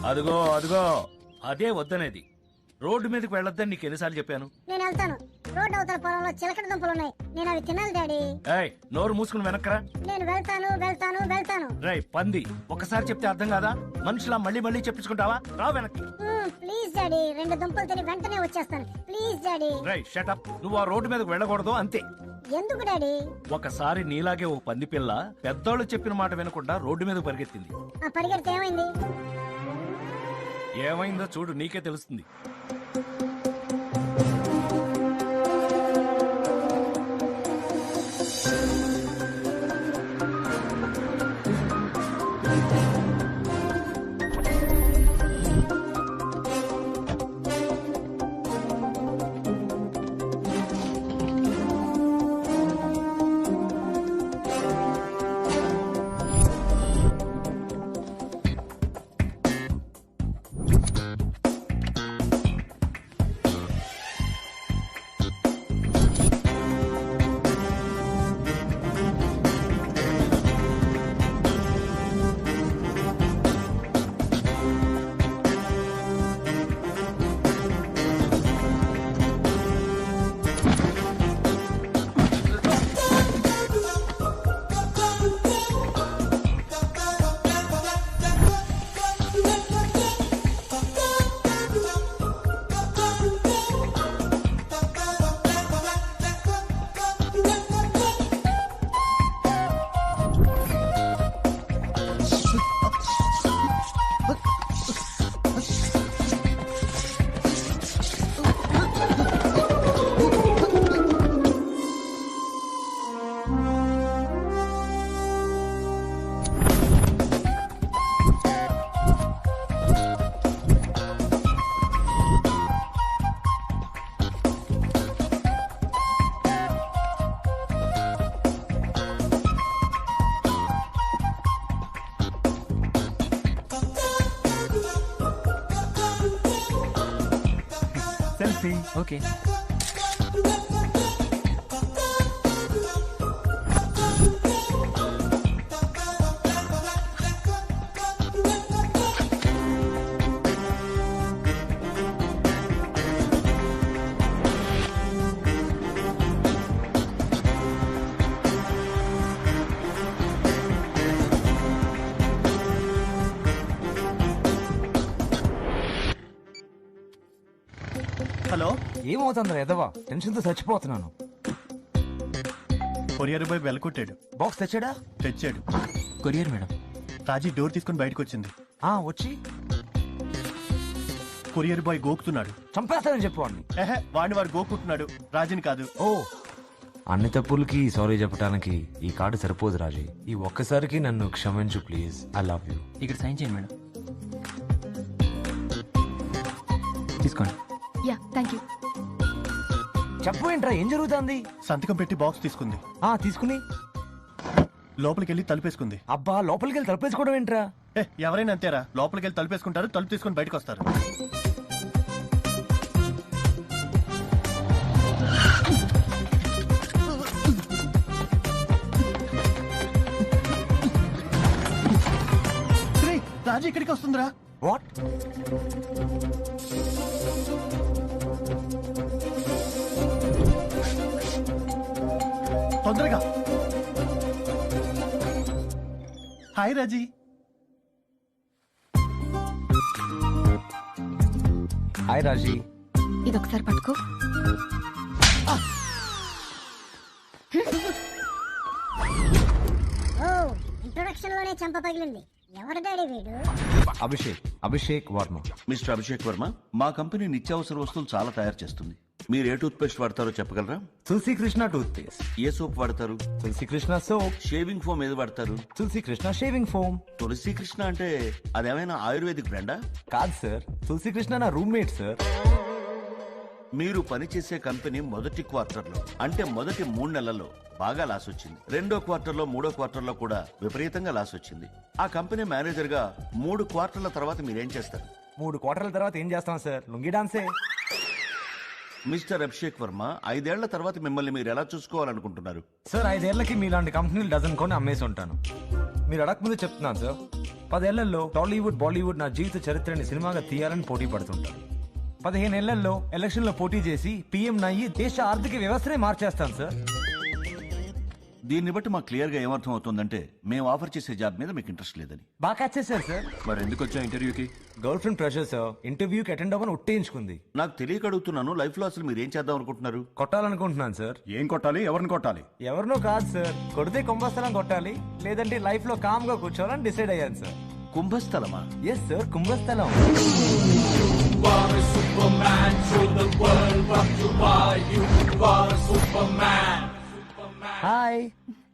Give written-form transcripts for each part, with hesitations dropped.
అదిగో అదిగో అదే వద్దనేది. రోడ్డు మీదకి వెళ్ళొద్దని నీకు ఎన్నిసార్లు చెప్పాను? నేను వెళ్తాను. రోడ్డు అవతల పొలంలో చిలకడ దుంపలు ఉన్నాయి, నేను అవి తినాలి డాడీ. ఏయ్, నోరు మూసుకుని వెనక్కరా. నేను వెళ్తాను వెళ్తాను వెళ్తాను. రై పంది, ఒకసారి చెప్తే అర్థం కాదా? మనుషులా మళ్ళీ మళ్ళీ చెప్పించుకుంటావా? రా వెనక్కి. ప్లీజ్ డాడీ, 2 దుంపలు తిని వెంటనే వచ్చేస్తాను. Please daddy. రై షట్ అప్. నువ్వు ఆ రోడ్డు మీదకి వెళ్ళకూడదు అంతే. ఎందుకు డాడీ? ఒకసారి నీలాగే ఓ పంది పిల్ల పెద్దోళ్ళు చెప్పిన మాట వినకుండా రోడ్డు మీద పరిగెత్తింది. ఆ పరిగెడితే ఏమైంది? ఏమైందో చూడు, నీకే తెలుస్తుంది. ఓకే. హలో, ఏమవుతుందిరా ఎదవా? టెన్షన్ తో చచ్చిపోతున్నాను. కొరియర్ బాయ్ బెల్ బాక్స్ తెచ్చాడా? తెచ్చాడు. Courier madam. రాజీ డోర్ తీసుకుని బయటకు వచ్చింది. వచ్చి కొరియర్ బాయ్ గోకుతున్నాడు. చంపేస్తానని చెప్పు వాడిని. వాడిని వాడు గోకుంటున్నాడు, రాజీని కాదు. ఓ, అన్ని తప్పులకి సారీ చెప్పడానికి ఈ కార్డు సరిపోదు రాజీ. ఈ ఒక్కసారికి నన్ను క్షమించు ప్లీజ్. I love you. ఇక్కడ సైన్ చేయండి మేడం. తీసుకోండి. Yeah thank you. చెప్పు ఏంట్రా ఏం జరుగుతుంది? సంతకం పెట్టి బాక్స్ తీసుకుంది. తీసుకుని లోపలికి వెళ్ళి తలుపేసుకుంది. అబ్బా లోపలికి వెళ్ళి తలుపేసుకోవడం ఏంట్రా? ఎవరైనా అంతేరా, లోపలికి వెళ్ళి తలుపేసుకుంటారు, తలుపు తీసుకొని బయటకు వస్తారు. రేయ్, రాజీ ఇక్కడికి వస్తుందిరా. వాట్? తొందరగా. హాయ్ రాజీ. హాయ్ రాజీ. ఇదొకసారి పట్టుకో. ఓ ఇంట్రొడక్షన్ లోనే చెంప పగిలింది. ఎవరు డాడీ వీడు? అభిషేక్ వర్మ. మిస్టర్ అభిషేక్ వర్మ, మా కంపెనీ నిత్యావసర వస్తువులు చాలా తయారు చేస్తుంది. మీరు ఏ టూత్ పేస్ట్ వాడతారో చెప్పగలరా? తులసి కృష్ణ టూత్ పేస్ట్. ఏ సోప్ వాడతారు? తులసి కృష్ణ సోప్. షేవింగ్ ఫోమ్ ఏది వాడతారు? తులసి కృష్ణ షేవింగ్ ఫోమ్. తులసి కృష్ణ అంటే అదేమైనా ఆయుర్వేదిక్ బ్రాండా? కాదు సార్, తులసి కృష్ణ నా రూమ్మేట్ సార్. మీరు పనిచేసే కంపెనీ మొదటి క్వార్టర్లో అంటే మొదటి 3 నెలల్లో బాగా లాస్ వచ్చింది. రెండో క్వార్టర్లో, మూడో క్వార్టర్లో కూడా విపరీతంగా లాస్ వచ్చింది. ఆ కంపెనీ మేనేజర్ గా 3 క్వార్టర్ల తర్వాత మీరేం చేస్తారు? 3 క్వార్టర్ల తర్వాత ఏం చేస్తాం సార్? లుంగి డాన్సే. మిస్టర్ అభిషేక్ వర్మ, 5 ఏళ్ల తర్వాత మిమ్మల్ని మీరు ఎలా చూసుకోవాలనుకుంటున్నారు? సార్ 5 ఏళ్లకి మీలాంటి కంపెనీలు డజన్ కొని అమ్మేసి ఉంటాను. మీరు అడగకముందు చెప్తున్నాను సార్, 10 ఏళ్లలో టాలీవుడ్ బాలీవుడ్ నా జీవిత చరిత్రని సినిమాగా తీయాలని పోటీ పడుతుంటాను. 15 ఏళ్లలో ఎలక్షన్ లో పోటీ చేసి పీఎం నయ్యి దేశ ఆర్థిక వ్యవస్థనే మార్చేస్తాను సార్. దీన్ని బట్టి మాకు క్లియర్ గా ఏమర్థం అవుతుందంటే మేము ఆఫర్ చేసే జాబ్ మీద మీకు ఇంట్రెస్ట్ లేదని. బాగా క్యాచ్ చేశారు సార్. మరి ఎందుకు వచ్చా ఇంటర్వ్యూకి? గర్ల్ ఫ్రెండ్ ప్రెషర్ సార్, ఇంటర్వ్యూకి అటెండ్ అవ్వని ఒట్టేయించుకుంది. నాకు తెలియక అడుగుతున్నాను, లైఫ్ లో అసలు మీరు ఏం చేద్దాం అనుకుంటున్నారు? కొట్టాలనుకుంటున్నాను సార్. ఏం కొట్టాలి? ఎవరిని కొట్టాలి? ఎవరినో కాదు సార్, కొడితే కుంభస్థలం కొట్టాలి, లేదంటే లైఫ్ లో కామ్ గా కూర్చోవాలని డిసైడ్ అయ్యాను సార్. కుంభస్థలమా? ఎస్ సార్, కుంభస్థలం. హాయ్.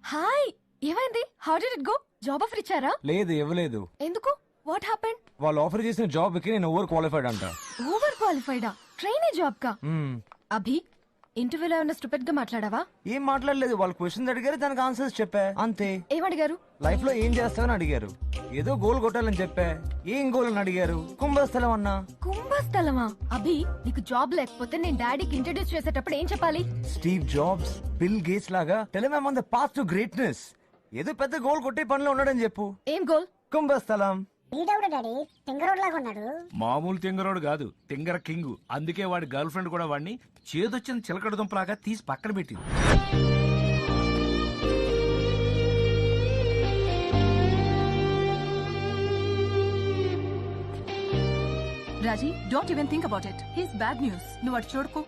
హాయ్, ఏమైంది? How did it go? Job offer ఇచ్చారా? లేదు ఇవ్వలేదు. ఎందుకు? What happened? వాళ్ళు ఆఫర్ చేసిన జాబ్ కి నేను ఓవర్ క్వాలిఫైడ్ అంట. ఓవర్ క్వాలిఫైడా? ట్రైనీ జాబ్ కా? మ్మ్. అభి, ఇంటర్వ్యూలో ఏమైనా స్టూపిడ్ గా మాట్లాడావా? ఏం మాట్లాడలేదు, వాళ్ళు క్వశ్చన్స్ అడిగారు, దానికి ఆన్సర్స్ చెప్పా అంతే. ఏమడిగారు? లైఫ్ లో ఏం చేస్తావని అడిగారు. ఏదో గోల్ కొట్టాలని చెప్పా. ఏం గోల్ అని అడిగారు. కుంభస్థలం అన్నా. కుంభస్థలమా? అభి, నీకు జాబ్ లేకపోతే నేను డాడీకి ఇంట్రడ్యూస్ చేసేటప్పుడు ఏం చెప్పాలి? స్టీవ్ జాబ్స్, బిల్ గేట్స్ లాగా tell him I am on the path to greatness. ఏదో పెద్ద గోల్ కొట్టే పనిలో ఉన్నాడని చెప్పు. ఏం గోల్? కుంభస్థలం. వీడెవడు డాడీ? తింగరోడ్ లాగా ఉన్నాడు. మామూలు తింగరోడు కాదు, తింగర కింగ్. అందుకే వాడి గర్ల్ ఫ్రెండ్ కూడా వాడిని చేదొచ్చిన చిలకడ దుంపలాగా తీసి పక్కన పెట్టింది. Raji, don't even think about it. He's bad news. నువ్వు అటు చూడుకో.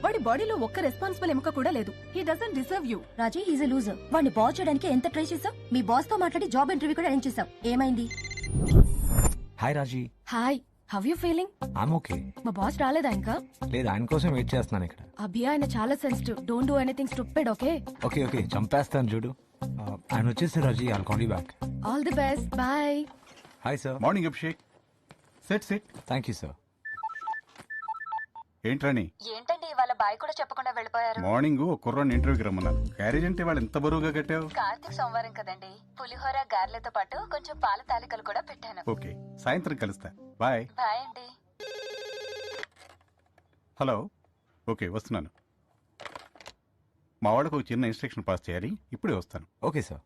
వాడి బాడీలో ఒక్క రెస్పాన్సిబుల్ ఎముక కూడా లేదు. He doesn't deserve you. Raji, he's a loser. వాడిని బాస్ చేయడానికి ఎంత ట్రై చేసావు? మీ బాస్ తో మాట్లాడి జాబ్ ఇంటర్వ్యూ కూడా అరేంజ్ చేసావు. ఏమైంది? Hi Raji. Hi, how you feeling? I'm okay. మా బాస్ రాలేదా ఇంకా? లేదు, ఆయన కోసం వెయిట్ చేస్తున్నాను ఇక్కడ. అభి, ఆయన చాలా sensitive. Don't do anything stupid, okay? Okay okay, చంపేస్తాను చూడు. ఆయన వచ్చేసి Raji, I'll call you back. All the best, bye. Hi sir. Morning Abhishek. Set set. Thank you sir. ఏంట్రాని? ఏంటండి ఇవాళ బాయ్ కూడా చెప్పకుండా వెళ్ళిపోయారు? మార్నింగ్ ఒక కుర్రాన్ని ఇంటర్వ్యూకి రమ్మన్నారు. క్యారేజ్ అంటే వాళ్ళు ఎంత బరువుగా కట్టావు? కార్తీక్ సోమవారం కదండి, పులిహోర గారెలతో పాటు కొంచెం పాల తాలికలు కూడా పెట్టాను. ఓకే, సాయంత్రం కలుస్తా. బాయ్. బాయ్ అండి. హలో. ఓకే, వస్తున్నాను. మా వాడికి ఒక చిన్న ఇన్స్ట్రక్షన్ పాస్ చేయాలి. ఇప్పుడే వస్తాను. Okay sir.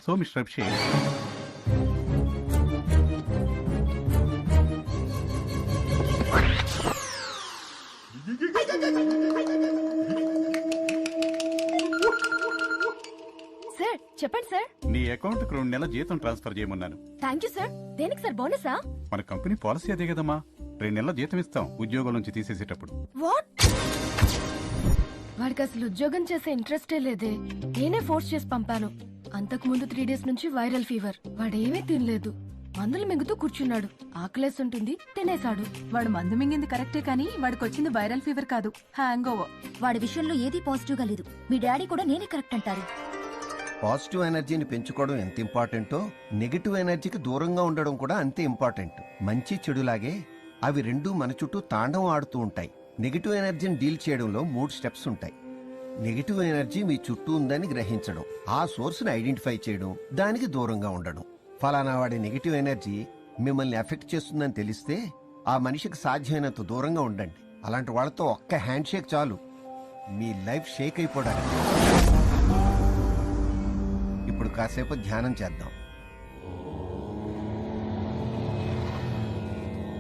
So mister Abhishek, sir చెప్పండి సార్. నీ నీ అకౌంట్ కు 2 నెలల జీతం ట్రాన్స్ఫర్ చేయమన్నాను. Thank you sir. దేనికి సార్, బోనసా? మన కంపెనీ పాలసీ అదే కదమ్మా, 2 నెలల జీతం ఇస్తాం ఉద్యోగం నుంచి తీసేసేటప్పుడు. వాట్? వాడికి అసలు ఉద్యోగం చేసే ఇంట్రెస్టే లేదే. నేనే ఫోర్స్ చేసి పంపాను. అంతకు ముందు 3 days నుంచి వైరల్ ఫీవర్. వాడేమీ తినలేదు, మందులు మింగుతూ కూర్చున్నాడు. ఆకలేసి ఉంటుంది, తినేశాడు. వాడు మందు మింగింది కరెక్టే కానీ వాడికి వచ్చింది వైరల్ ఫీవర్ కాదు, హ్యాంగ్ ఓవర్. వాడి విషయంలో ఏది పాజిటివ్ గా లేదు. మీ డాడీ కూడా నేనే కరెక్ట్ అంటారు. పాజిటివ్ ఎనర్జీని పెంచుకోవడం ఎంత ఇంపార్టెంటో నెగిటివ్ ఎనర్జీకి దూరంగా ఉండడం కూడా అంతే ఇంపార్టెంట్. మంచి చెడులాగే అవి రెండూ మన చుట్టూ తాండవం ఆడుతూ ఉంటాయి. నెగిటివ్ ఎనర్జీని డీల్ చేయడంలో 3 స్టెప్స్ ఉంటాయి. నెగిటివ్ ఎనర్జీ మీ చుట్టూ ఉందని గ్రహించడం, ఆ సోర్స్ని ఐడెంటిఫై చేయడం, దానికి దూరంగా ఉండడం. ఫలానా వాడి నెగిటివ్ ఎనర్జీ మిమ్మల్ని ఎఫెక్ట్ చేస్తుందని తెలిస్తే ఆ మనిషికి సాధ్యమైనంత దూరంగా ఉండండి. అలాంటి వాళ్ళతో ఒక్క హ్యాండ్ షేక్ చాలు మీ లైఫ్ షేక్ అయిపోవడానికి. ఇప్పుడు కాసేపు ధ్యానం చేద్దాం.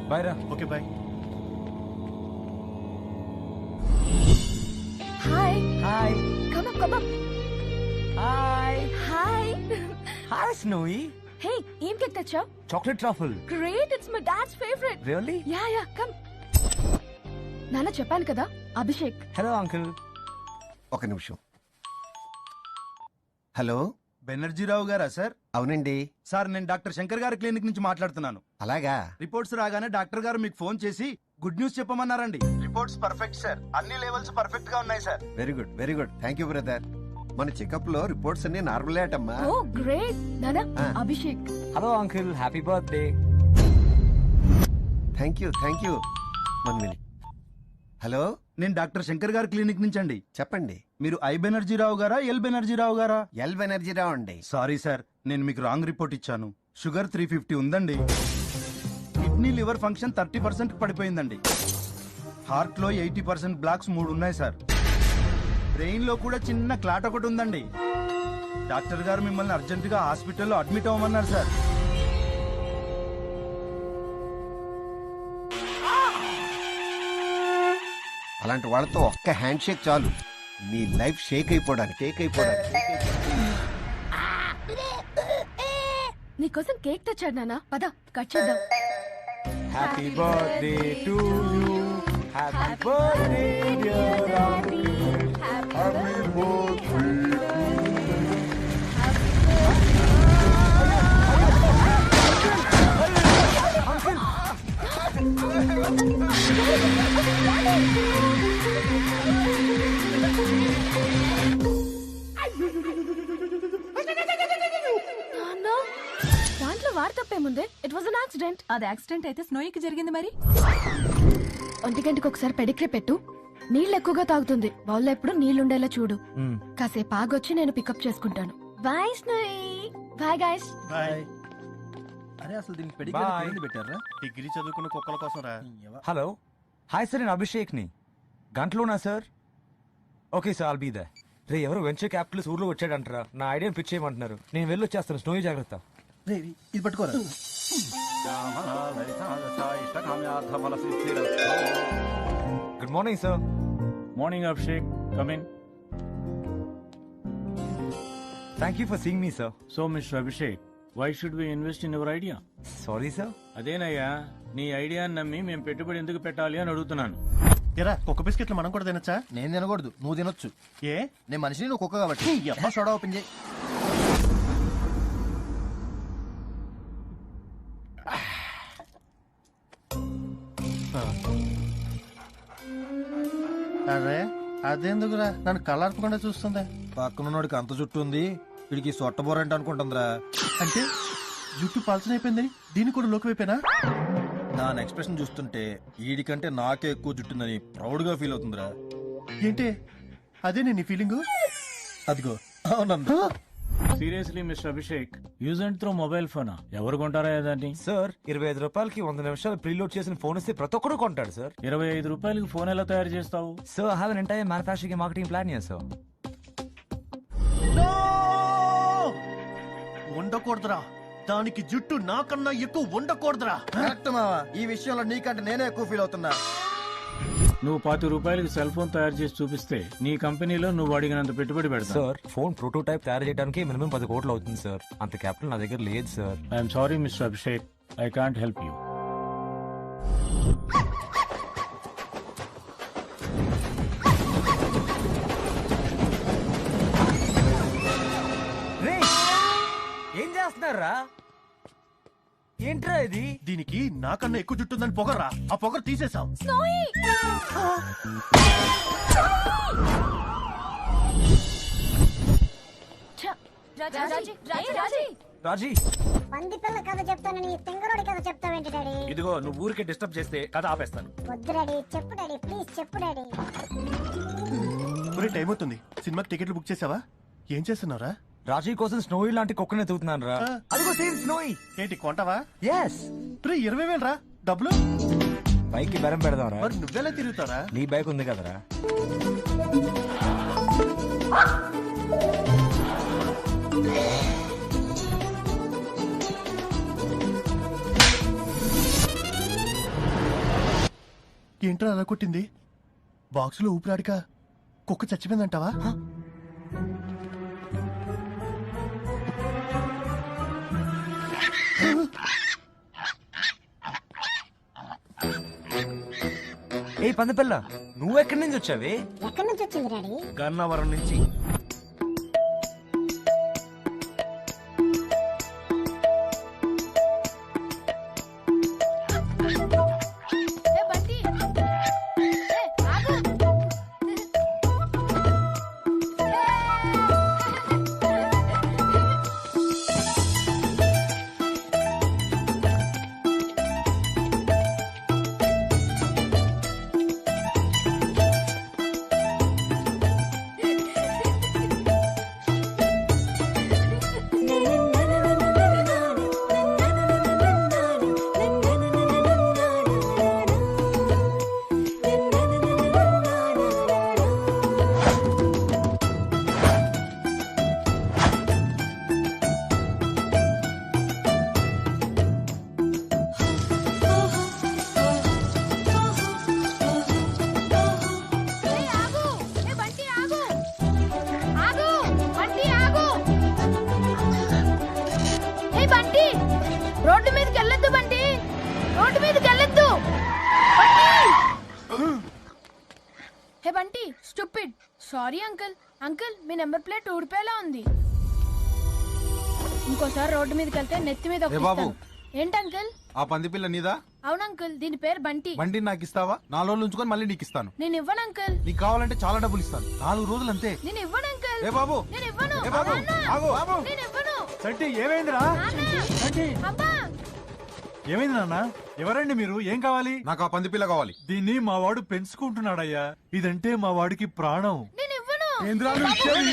బాయ్ రా. Okay bye. Hi hi come up come up. Hi hi. Hi Snowy. Hey, ఏం కేక్ తెచ్చావ్? Chocolate truffle. Great, it's my dad's favourite. Really? Yeah yeah, come. నాన్న చెప్పాను కదా, అభిషేక్. Hello uncle. ఒక నిమిషం. హలో, బెనర్జీరావు గారా సార్? అవునండి. సార్, నేను డాక్టర్ శంకర్ గారి క్లినిక్ నుంచి మాట్లాడుతున్నాను. అలాగా? రిపోర్ట్స్ రాగానే డాక్టర్ గారు మీకు ఫోన్ చేసి గుడ్ న్యూస్ చెప్పమన్నారండి. రిపోర్ట్స్ పర్ఫెక్ట్ సార్, అన్ని లెవెల్స్ పర్ఫెక్ట్ గా ఉన్నాయి sir. Very good, very good. Thank you brother. మన చెకప్ లో రిపోర్ట్స్ అన్ని నార్మల్ అమ్మా. Oh great. నాన్న, Abhishek. Hello uncle, happy birthday. Thank you, thank you. 1 minute. Hello, నేను డాక్టర్ శంకర్ గారి క్లినిక్ నుంచి అండి. చెప్పండి. మీరు ఐ బెనర్జీరావు గారా, ఎల్ బెనర్జీరావు గారా? ఎల్ బెనర్జీరావు అండి. సారీ సార్, నేను మీకు రాంగ్ రిపోర్ట్ ఇచ్చాను. షుగర్ 350 ఉందండి. Kidney liver function 30% పడిపోయిందండి. హార్ట్ లో 80% బ్లాక్స్ 3 ఉన్నాయి సార్. బ్రెయిన్ లో కూడా చిన్న క్లాట్ ఒకటి ఉందండి. డాక్టర్ గారు మిమ్మల్ని అర్జెంటుగా హాస్పిటల్లో అడ్మిట్ అవ్వమన్నారు సార్. అలాంటి వాళ్ళతో ఒక్క హ్యాండ్ షేక్ చాలు మీ లైఫ్ షేక్ అయిపోవడానికి. నీకోసం కేక్ తెచ్చాడు నాన్న, పద కట్ చేద్దాం. Happy birthday to you. Happy birthday dear uncle. Happy birthday. నాన్న, దాంట్లో వాడు తప్పేముందే? It was an accident. అది యాక్సిడెంట్ అయితే స్నోయికి జరిగింది మరి. 1 గంటకి ఒకసారి పెడిగ్రీ పెట్టు. నీళ్ళు ఎక్కువగా తాగుతుంది. బౌల్లో ఎప్పుడు నీళ్లుండేలా చూడు. కాసేపు ఆగొచ్చి నేను పికప్ చేసుకుంటాను. Bye Snowy. Bye guys. Bye. అరే, అసలు దీనికి పెడిగ్రీ పెట్టారా? డిగ్రీ చదువుకున్న కుక్కల కోసం రా. హలో, హాయ్ సార్, నేను అభిషేక్ ని. గంటలోనా sir? Okay sir, I'll be there. రే, ఎవరు వెంచర్ క్యాపిటల్స్ ఊర్లో వచ్చాడంటారా? నా ఐడియాని పిచ్ చేయమంటున్నారు. నేను వెళ్ళి వచ్చేస్తాను. స్నోయి జాగ్రత్త. ఇది పట్టుకోరా. Good morning sir. Morning Abhishek, come in. Thank you for seeing me sir. So mister Abhishek, why should we invest in your idea? Sorry sir. అదేనయ్యా, నీ ఐడియాని నమ్మి మేము పెట్టుబడి ఎందుకు పెట్టాలి అని అడుగుతున్నాను. ఎరా, కుక్క బిస్కెట్లు మనం కూడా తినచ్చా? నేను తినకూడదు, నువ్వు తినొచ్చు. ఏ? నేను మనిషిని, నువ్వు కుక్క కాబట్టి. అమ్మ సోడా ఓపెన్ చేయి. అరే, అదెందుకురా నన్ను కళ్ళార్పకుండా చూస్తుంది? పక్కనున్నోడికి అంత జుట్టు ఉంది, వీడికి సొట్టబోరంట అనుకుంటుందిరా. అంటే జుట్టు పల్చన అయిపోయింది, దీన్ని కూడా లోకి వైపోయినా? దాని ఎక్స్ప్రెషన్ చూస్తుంటే వీడికంటే నాకే ఎక్కువ జుట్టుందని ప్రౌడ్ గా ఫీల్ అవుతుందిరా. ఏంటి అదే నీ ఫీలింగ్? అదిగో అవునంద. Seriously mister Abhishek, use and throw mobile ఫోనా? ఎవరు కొంటారా దాన్ని? సార్, 25 రూపాయలకి 100 నిమిషాలు ప్రీలోడ్ చేసిన ఫోన్ ఇస్తే ప్రతి ఒక్కరు కొంటాడు సార్. 25 రూపాయలకి ఫోన్ ఎలా తయారు చేస్తావు? Sir, I have an entire manufacturing marketing plan here sir. ఉండకూడదురా, దానికి జుట్టు నాకన్నా ఎక్కువ ఉండకూడదురా. కరెక్ట్ మావా, ఈ విషయంలో నీకంటే నేనే ఎక్కువ ఫీల్ అవుతున్నా. నువ్వు 10 రూపాయలకి సెల్ ఫోన్ తయారు చేసి చూపిస్తే నీ కంపెనీలో నువ్వు అడిగినంత పెట్టుబడి పెడతా. సార్ ఫోన్ ప్రోటోటైప్ తయారు చేయడానికి మినిమం 10 కోట్లు అవుతుంది సార్. అంత క్యాపిటల్ నా దగ్గర లేదు sir. I'm sorry mister Abhishek, I can't help you. ఏం చేస్తున్నారా? ఏంట్రా ఇది? దీనికి నాకన్నా ఎక్కువ జుట్టుందని పొగరా, ఆ పొగరు తీసేసాం. రాజీ పంది పిల్ల కథ చెప్తానని తింగరోడి కథ చెప్తావేంటి డాడీ? ఇదిగో నువ్వు ఊరికే డిస్టర్బ్ చేస్తే కథ ఆపేస్తాను. వద్దు డాడీ, చెప్పు డాడీ, ప్లీజ్ చెప్పు డాడీ. టైం అవుతుంది, సినిమాకి టికెట్లు బుక్ చేసావా? ఏం చేస్తున్నారా? రాజీ కోసం స్నోయి లాంటి కుక్కనే తూతున్నాను రా. అదిగో సేమ్ స్నోయి. ఏంటి కొంటావా? ఎస్. 20,000 రా డబ్బులు. బైక్ కి బెరం పెడదాం రా. మరి నువ్వెలా తిరుగుతారా? నీ బైక్ ఉంది కదరా. ఏంట్రా అలా కొట్టింది? బాక్సులో ఊపిరాడిక కుక్క చచ్చిపోయిందంటావా? ఏ పందపిల్ల, నువ్వెక్కడి నుంచి వచ్చావే? ఎక్కడి నుంచి వచ్చింది డాడీ? గన్నవరం నుంచి. రోడ్డు మీదకి వెళ్ళొద్దు బండి, రోడ్డు మీదకి వెళ్ళొద్దు. Hey Bunty, stupid. Sorry uncle. Uncle మీ నెంబర్ ప్లేట్ ఊడిపోయేలా ఉంది. ఇంకోసారి రోడ్డు మీదకి వెళ్తే నెత్తి మీద ఒకటిస్తాను. ఏంటి అంకుల్? ఆ పంది పిల్ల నీదా? అవును అంకుల్, దీని పేరు బంటి. బండి నాకు ఇస్తావా? 4 రోజులు ఉంచుకొని మళ్ళీ నీకు ఇస్తాను. నేను ఇవ్వను అంకుల్. నీకు కావాలంటే చాలా డబ్బులు ఇస్తాను. 4 రోజులు అంతే. నేను ఇవ్వను అంకుల్. ఏ బాబు, నేను ఇవ్వను. ఏ బాబు, ఆగు, ఆగు. నేను ఇవ్వను. అంటే ఏమైందిరా? అబ్బా, ఏమైంది నాన్న? ఎవరండి మీరు? ఏం కావాలి? నాకు ఆ పంది పిల్ల కావాలి. దీన్ని మా వాడు పెంచుకుంటున్నాడయ్యా. ఇదంటే మా వాడికి ప్రాణం. నేను ఇవ్వను. ఏంద్రా నువ్వు ఇచ్చేది?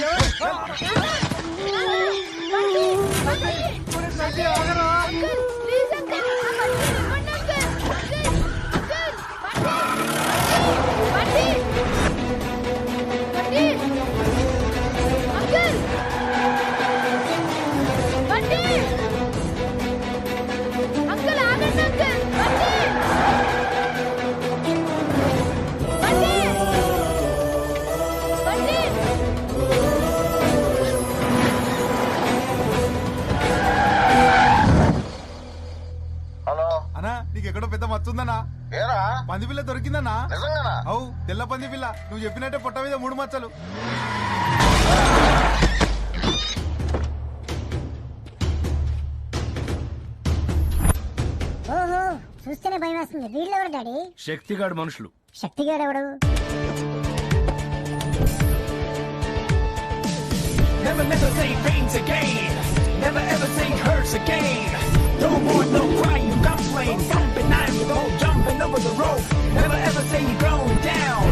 అంకుల్, ప్లీజ్ అంకుల్, ఆ బంటిని ఇవ్వండి uncle. Uncle, Bunty, Bunty, uncle, Bunty, uncle ఆగండి అంకుల్, బంటి, బంటి, బంటి. అన్నా, నీకు ఎక్కడో పెద్ద మచ్చుందన్నా? పంది పిల్ల దొరికిందన్నా? అవు, తెల్ల పంది పిల్ల. నువ్వు చెప్పినట్టే పొట్ట మీద 3 మచ్చలు. ఓహో, చూస్తేనే భయం వేస్తుంది. వీళ్ళెవరు డాడీ? శక్తిగాడు మనుషులు. శక్తిగాడు ఎవడు? Never, never say pains again. Never ever say hurts again. No more, no crying, you complain. Jumping, I'm go jumping over the rope. Never ever say you're going down.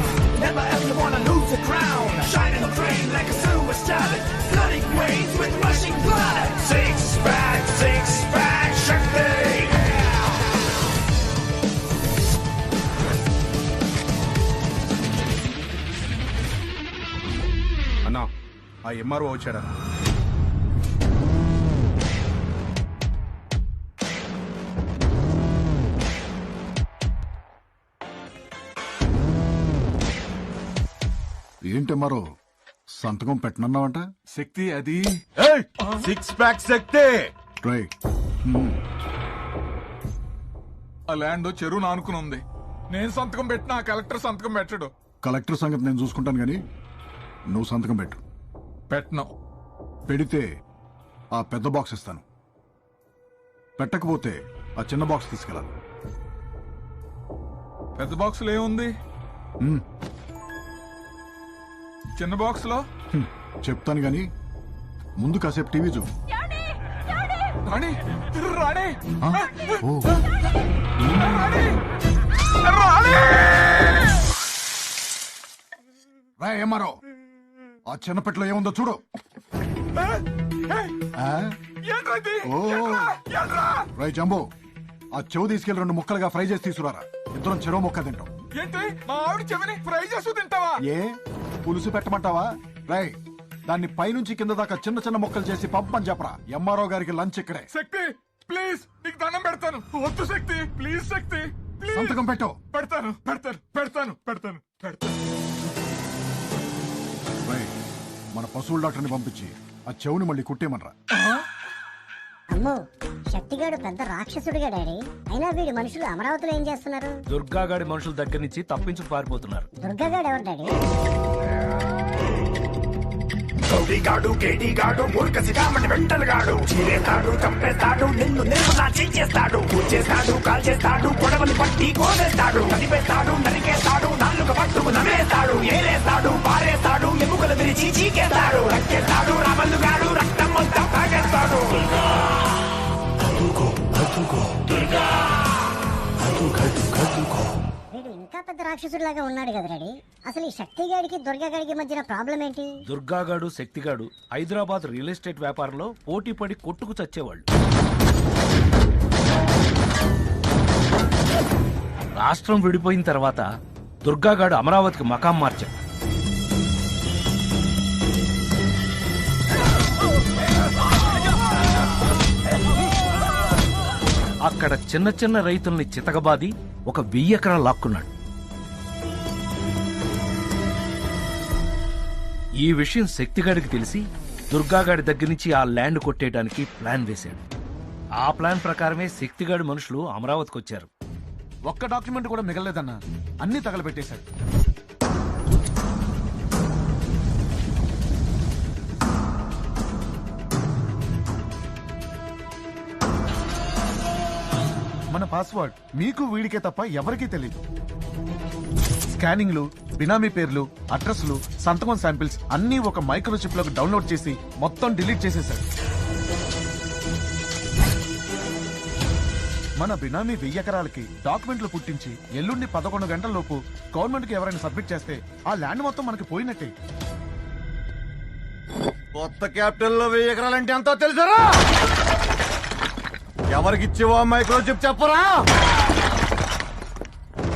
Never ever wanna lose the crown. Shining a flame like a suicide. Flooding waves with rushing blood. Six pack, Shakti. అన్నా, ఆ MRO వచ్చాడా? ఏంటి మరో సంతకం పెట్టనన్నావంట? శక్తి అది 6 pack శక్తి. Try. ఆ land చెరువు ఆనుకుని ఉంది. నేను సంతకం పెట్టినా కలెక్టర్ సంతకం పెట్టడు. కలెక్టర్ సంగతి నేను చూసుకుంటాను గాని నువ్వు సంతకం పెట్టు. పెట్టను. పెడితే ఆ పెద్ద బాక్స్ ఇస్తాను, పెట్టకపోతే ఆ చిన్న బాక్స్ తీసుకెళ్ళాలి. పెద్ద బాక్స్ లో ఏముంది? చిన్న బాక్స్ లో చెప్తాను గాని ముందు కాసేపు టీవీ చూ. రాణి రాణి ఓ రాయ్ ఏమారో, ఆ చిన్న పెట్టలో ఏముందో చూడు. ఓ రై జంబో, ఆ చెవు తీసుకెళ్లి 2 ముక్కలుగా ఫ్రై చేసి తీసుకురారా. ఇద్దరం చెరో ముక్క తింటాం. ఏంటి మా ఆవిడ చెవిని ఫ్రై చేస్తూ తింటావా? ఏ పులుసు పెట్టమంటావా? రై దాన్ని పైనుంచి కింద దాకా చిన్న చిన్న ముక్కలు చేసి పంపని చెప్పరా. ఎంఆర్ఓ గారికి లంచ్ ఇక్కడే. శక్తి ప్లీజ్, నీకు దండం పెడతాను. వద్దు శక్తి, ప్లీజ్ శక్తి, ప్లీజ్. సంతకం పెట్టు. పెడతాను పెడతాను పెడతాను పెడతాను పెడతాను. రై మన పశువుల డాక్టర్ని పంపించి ఆ చెవుని మళ్ళీ కుట్టేమనరా. అమ్మో, శక్తిగాడు పెద్ద రాక్షసుడిగా డాడీ. అయినా వీడి మనుషులు అమరావతిలో ఏం చేస్తున్నారు? దుర్గాగాడి మనుషుల దగ్గర నుంచి తప్పించుకు పారిపోతున్నారు. దుర్గాగాడు ఎవరు డాడీ? గౌడిగాడు కేటీగాడు మూర్ఖసిగామని వెంటలుగాడు. చీరేస్తాడు, చంపేస్తాడు, నిన్ను నిర్మలా చేస్తాడు. కూర్చేస్తాడు, కాల్చేస్తాడు, గొడవలు పట్టి కోసేస్తాడు. కనిపేస్తాడు, నరికేస్తాడు, నాలుక పట్టుకు నమేస్తాడు. ఏరేస్తాడు, పారేస్తాడు, ఎముకలు విరిచి చీకేస్తాడు. రక్కేస్తాడు, రామల్లుగాడు రక్తం మొత్తం తాగేస్తాడు. వీడు ఇంకా పెద్ద రాక్షసుడిలాగా ఉన్నాడు కదా డాడీ. అసలు ఈ శక్తిగాడికి దుర్గాగాడికి మధ్యన ప్రాబ్లం ఏంటి? దుర్గాగాడు శక్తిగాడు హైదరాబాద్ రియల్ ఎస్టేట్ వ్యాపారంలో పోటీ పడి కొట్టుకు చచ్చేవాళ్ళు. రాష్ట్రం విడిపోయిన తర్వాత దుర్గాగాడు అమరావతికి మకాం మార్చాడు. అక్కడ చిన్న చిన్న రైతుల్ని చితకబాది ఒక 1000 ఎకరాలు లాక్కున్నాడు. ఈ విషయం శక్తిగాడికి తెలిసి దుర్గాగాడి దగ్గర నుంచి ఆ ల్యాండ్ కొట్టేయడానికి ప్లాన్ వేశాడు. ఆ ప్లాన్ ప్రకారమే శక్తిగాడి మనుషులు అమరావతికి వచ్చారు. ఒక్క డాక్యుమెంట్ కూడా మిగలలేదన్నా, అన్ని తగలబెట్టేశాడు. మన పాస్వర్డ్ మీకు వీడికే తప్ప ఎవరికీ తెలియదు. స్కానింగ్లు, బినామీ పేర్లు, అడ్రస్లు, సంతకం శాంపిల్స్ అన్నీ ఒక మైక్రోచిప్ లోకి డౌన్లోడ్ చేసి మొత్తం డిలీట్ చేసేశారు. మన బినామీ 1000 ఎకరాలకి డాక్యుమెంట్లు పుట్టించి ఎల్లుండి 11 గంటల లోపు గవర్నమెంట్ కి ఎవరైనా సబ్మిట్ చేస్తే ఆ ల్యాండ్ మొత్తం మనకి పోయినట్టే. కొత్త క్యాపిటల్ లో 1000 ఎకరాలంటే ఎంతో తెలుసరా? ఎవరికిచ్చేవో మైక్రోచిప్ చెప్పరా?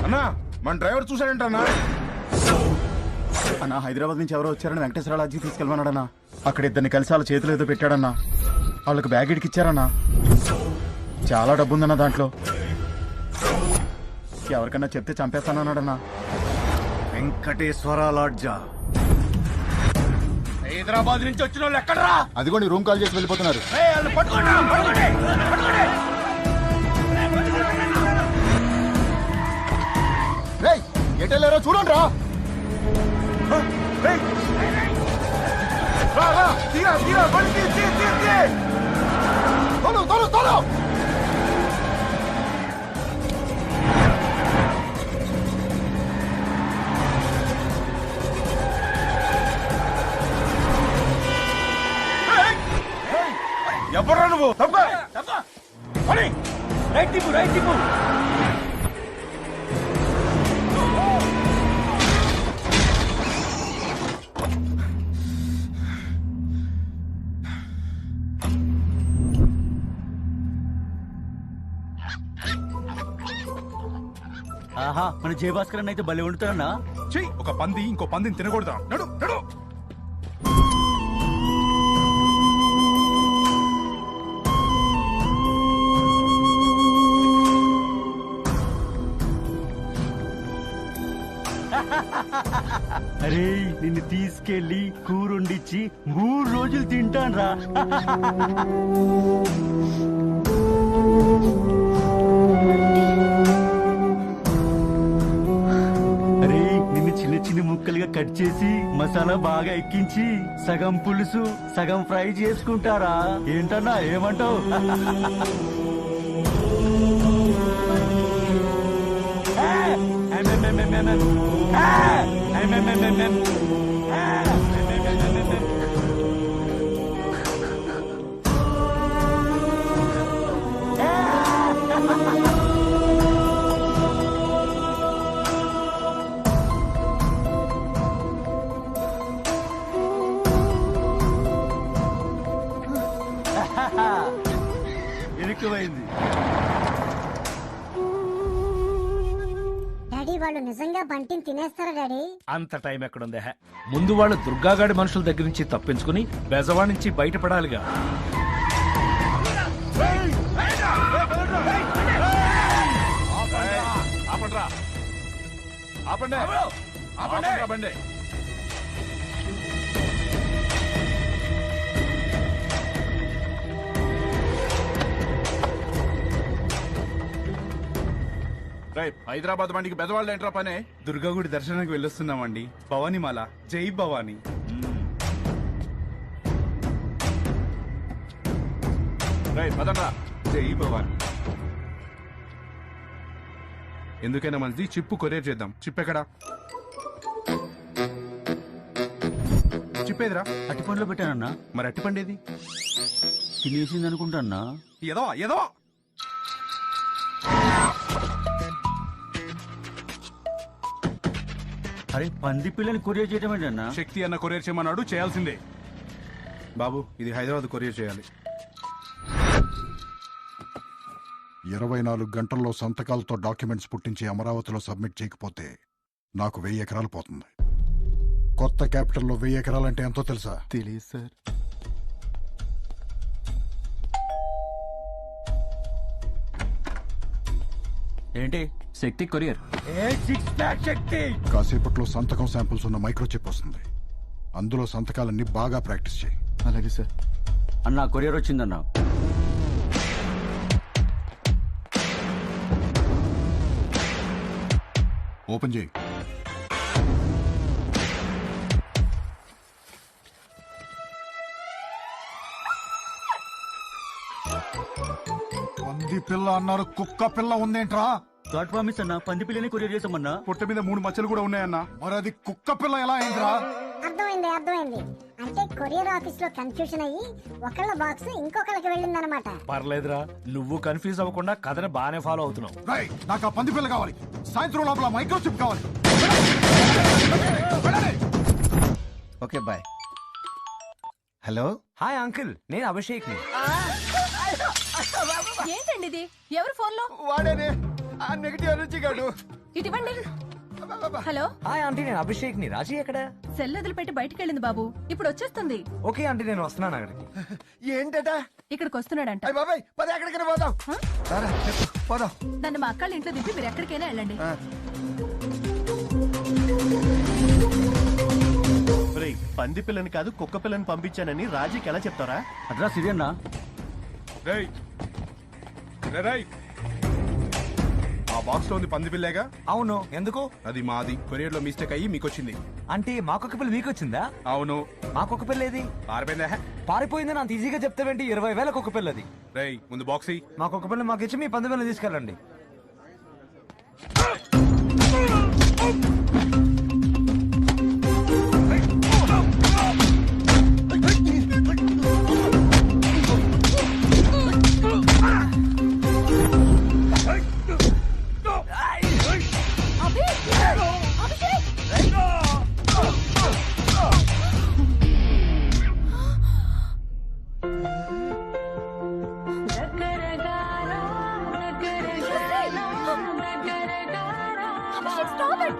అన్నా మన డ్రైవర్ చూశాడంటన్నా. అన్నా హైదరాబాద్ నుంచి ఎవరో వచ్చారని వెంకటేశ్వర లాడ్జికి తీసుకెళ్ళమన్నాడన్నా. అక్కడ ఇద్దరిని కలిసి వాళ్ళ చేతులు ఏదో పెట్టాడన్నా. వాళ్ళకి బ్యాగ్ ఇడికి ఇచ్చారన్నా. చాలా డబ్బు ఉందన్న దాంట్లో. ఎవరికన్నా చెప్తే చంపేస్తానన్నాడన్నా. వెంకటేశ్వర లాడ్జా? హైదరాబాద్ నుంచి వచ్చిన వాళ్ళు ఎక్కడరా? అదిగోండి రూమ్ కాల్ చేసి వెళ్ళిపోతున్నారు. ఎటెళ్ళారో చూడండి రా. ఎవరా నువ్వు? రైట్ తిప్పు, రైట్ తిప్పు. ఆహా, మన జయభాస్కర్ అయితే భలే వండుతారన్నా. చెయ్యి ఒక పంది ఇంకో పందిని తినకూడదా? నడు నడు. అరే నిన్ను తీసుకెళ్లి కూరొండిచ్చి 3 రోజులు తింటాన్రా. అరే నిన్ను చిన్న చిన్న ముక్కలుగా కట్ చేసి మసాలా బాగా ఎక్కించి సగం పులుసు సగం ఫ్రై చేసుకుంటారా. ఏంటన్నా ఏమంటావు? ఎక్కువైంది. డాడీ వాళ్ళు నిజంగా బంటిని తినేస్తారా డాడీ? అంత టైం ఎక్కడుందే? ముందు వాళ్ళు దుర్గాగాడి మనుషుల దగ్గర నుంచి తప్పించుకుని బెజవా నుంచి బయటపడాలిగా. హైదరాబాద్ బండికి బెదవాళ్ళు ఏంట్రా పనే? దుర్గాగుడి దర్శనానికి వెళ్ళొస్తున్నామండి. భవానీమాల, జై భవానీ. జై భవానీ. ఎందుకైనా మంచిది చిప్పు కొరియర్ చేద్దాం. చిప్ ఎక్కడా? చిప్పేదిరా? అట్టిపండ్లో పెట్టానన్నా. మరి అట్టిపండేది? తినేసింది అనుకుంటాన్నా. ఏదో ఏదో అరే పంది పిల్లని కొరియర్ చేయడం ఏంటన్నా? శక్తి అన్న కొరియర్ చేయమన్నాడు, చేయాల్సిందే. బాబు ఇది హైదరాబాద్ కొరియర్ చేయాలి. 24 గంటల్లో సంతకాలతో డాక్యుమెంట్స్ పుట్టించి అమరావతిలో సబ్మిట్ చేయకపోతే నాకు 1000 ఎకరాలు పోతుంది. కొత్త క్యాపిటల్లో 1000 ఎకరాలంటే ఎంతో తెలుసా? తెలియదు సార్. ఏంటి శక్తి కొరియర్? శక్తి కాసేపట్లో సంతకం శాంపుల్స్ ఉన్న మైక్రోచిప్ వస్తుంది. అందులో సంతకాలన్నీ బాగా ప్రాక్టీస్ చేయి. అలాగే సార్. అన్నా కొరియర్ వచ్చిందన్నా. ఓపెన్ చేయి. పంది పిల్ల అన్నారు, కుక్క పిల్ల ఉందేంట్రా? గాడ్ ప్రామిస్ అన్నా, పంది పిల్లని కొరియర్ చేసామన్నా. పొట్ట మీద 3 మచ్చలు కూడా ఉన్నాయన్నా. మరి అది కుక్క పిల్ల ఎలా అయిందిరా? అర్థమైంది అర్థమైంది. అంటే కొరియర్ ఆఫీస్ లో కన్ఫ్యూజన్ అయ్యి ఒకళ్ళ బాక్స్ ఇంకొకళ్ళకి వెళ్ళిందనమాట. పర్లేదురా, నువ్వు కన్ఫ్యూజ్ అవ్వకుండా కథను బాగానే ఫాలో అవుతున్నావు. నాకు ఆ పంది పిల్ల కావాలి. సాయంత్రం లోపల మైక్రోచిప్ కావాలి. Okay bye. Hello. Hi uncle, నేను అభిషేక్ ని. ఏంటండి ఇది? ఎవరు ఫోన్ లో? వాడేనే ఆ నెగటివ్ ఎనర్జీ గాడు. ఇటువంటి. హలో. హాయ్ ఆంటీ, నేను అభిషేక్ ని. రాజీ ఎక్కడ? సెల్ వదిలిపెట్టి బయటికి వెళ్ళింది బాబు. ఇప్పుడు వచ్చేస్తుంది. ఓకే ఆంటీ, నేను వస్తున్నాను అక్కడికి. ఏంటట? ఇక్కడికి వస్తున్నాడంట. అయ్య బాబాయ్, పద ఎక్కడికైనా పోదాం. పోదాం. నన్ను మా అక్కళ్ళ ఇంట్లో దింపి మీరు ఎక్కడికైనా వెళ్ళండి. పంది పిల్లని కాదు కుక్క పిల్లని పంపించానని రాజీకి ఎలా చెప్తారా? అడ్రస్ ఇది అన్నా. ఆ బాక్స్ లో ఉంది పంది పిల్లేగా? అవును. ఎందుకు? అది మాది. కొరియర్ లో మిస్టేక్ అయ్యి మీకు వచ్చింది. అంటే మా కుక్క పిల్ల మీకు వచ్చిందా? అవును. మా కుక్క పిల్ల ఏది? పారిపోయిందా? పారిపోయిందని అంత ఈజీగా చెప్తావేంటి? 20,000 కుక్క పిల్లది. రేయ్ ముందు బాక్స్ ఇయ్యి. మా కుక్క పిల్ల మాకు ఇచ్చి మీ పంది పిల్లని తీసుకెళ్ళండి. Stop it!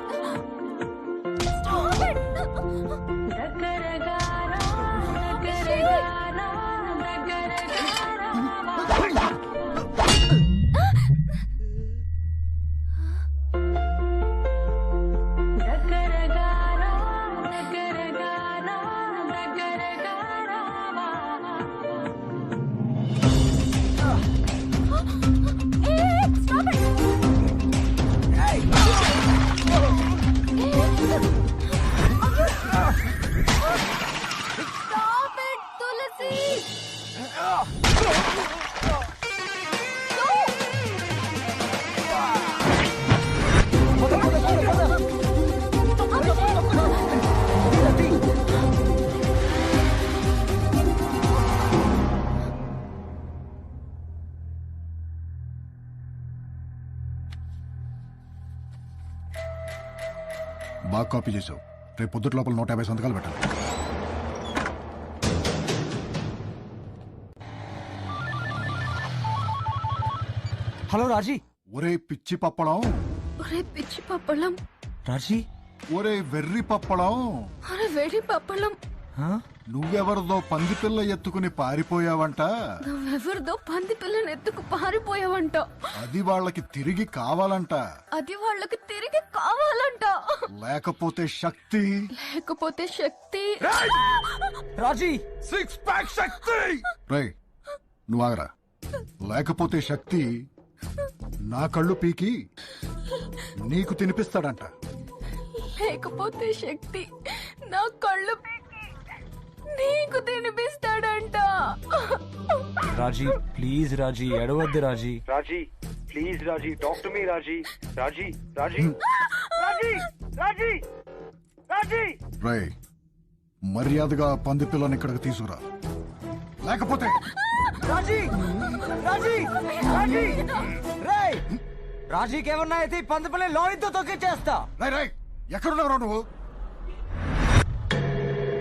Stop it! బాగా కాపీ చేసావు. రేపు పొద్దుట లోపల 150 సంతకాలు పెట్టాలి. హలో రాజీ. ఒరే పిచ్చి పప్పడం. ఒరే పిచ్చి పప్పలం. రాజీ. ఒరే వెర్రి పప్పడం. అరే వెర్రి పప్పలం. నువ్వెవరిదో పంది పిల్ల ఎత్తుకుని పారిపోయావంట. నువ్వెవరిదో పంది పిల్లని ఎత్తుకు పారిపోయావంట. అది వాళ్ళకి తిరిగి కావాలంట. అది వాళ్ళకి తిరిగి కావాలంట. లేకపోతే శక్తి. లేకపోతే శక్తి. రాజీ. 6 ప్యాక్ శక్తి. రేయ్ నువ్వు ఆగరా. లేకపోతే శక్తి నా కళ్ళు పీకి నీకు తినిపిస్తాడంట. లేకపోతే శక్తి నా కళ్ళు నీకు తినిపిస్తాడంట. రాజీ ప్లీజ్ రాజీ ఎడవద్దు Raji. Raji please Raji talk to me Raji. Raji Raji Raji Raji Raji. రేయ్ మర్యాదగా పంది పిల్లని ఇక్కడికి తీసుకురా. లేకపోతే రాజీ రాజీ రాజీ రేయ్ రాజీకి ఏమన్నా అయితే పంది పిల్లని లారీతో తొక్కిచ్చేస్తా. రేయ్ ఎక్కడున్నావు నువ్వు?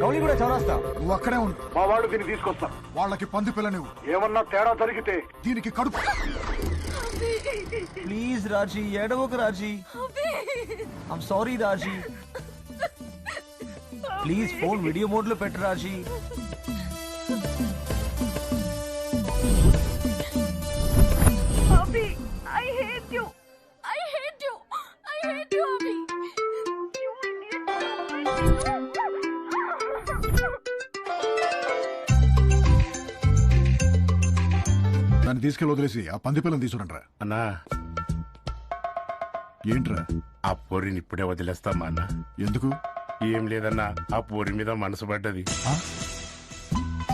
గౌలి కూడా చౌరాస్తా. నువ్వు అక్కడే ఉండు. మా వాళ్ళు దీన్ని తీసుకొస్తా. వాళ్ళకి పంది పిల్ల నువ్వు. ఏమన్నా తేడా జరిగితే దీనికి కడుపు. ప్లీజ్ రాజీ ఏడవకు Raji. I'm sorry Raji. Please phone video mode లో పెట్టు Raji. Abhi I hate you. I hate you. I hate you Abhi. దాన్ని తీసుకెళ్ళి వదిలేసి ఆ పంది పిల్లని తీసుకురంట్రా. అన్నా ఏంట్రా? ఆ పోరిని ఇప్పుడే వదిలేస్తామా అన్న. ఎందుకు? ఏం లేదన్నా ఆ పోరి మీద మనసు పడ్డది.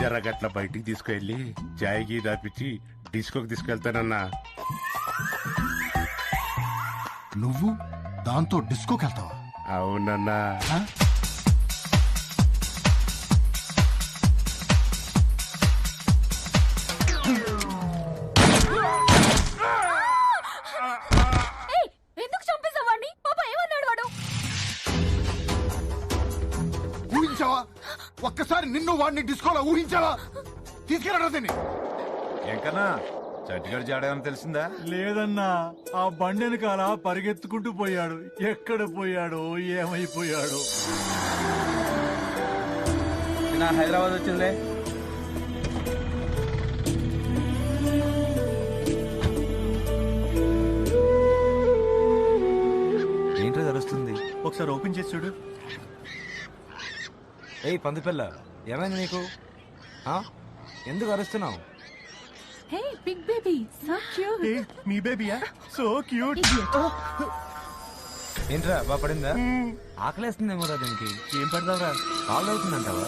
జరగట్ల బయటికి తీసుకెళ్లి చాయ్కి దాపిచ్చి డిస్కోకి తీసుకెళ్తానన్నా. నువ్వు దాంతో డిస్కోకి వెళ్తావా? అవునన్నా. ఎందుకు చంపేసావాడిని? పాప ఏమన్నాడు వాడు? ఊహించావా? ఒక్కసారి నిన్ను వాడిని డిస్కోలో ఊహించావా? తీసుకెళ్ళరా దీన్ని. ఎంకన్నా చట్టిగాడు జాడేమని తెలిసిందా? లేదన్నా ఆ బండి వెనకాల పరిగెత్తుకుంటూ పోయాడు. ఎక్కడ పోయాడో ఏమైపోయాడో. నా హైదరాబాద్ వచ్చిందే. ఏంట్రా తెలుస్తుంది? ఒకసారి ఓపెన్ చేసి చూడు. ఏయ్ పందిపిల్ల ఏమైంది నీకు? ఎందుకు అరుస్తున్నావు? Hey big baby so cute. మీ బేబీయా? So cute. ఏంట్రా బాగా పడిందా? ఆకలేస్తుందేమో రా దీనికి. ఏం పెడదాంరా? కాల్ అవుతుందంటావా?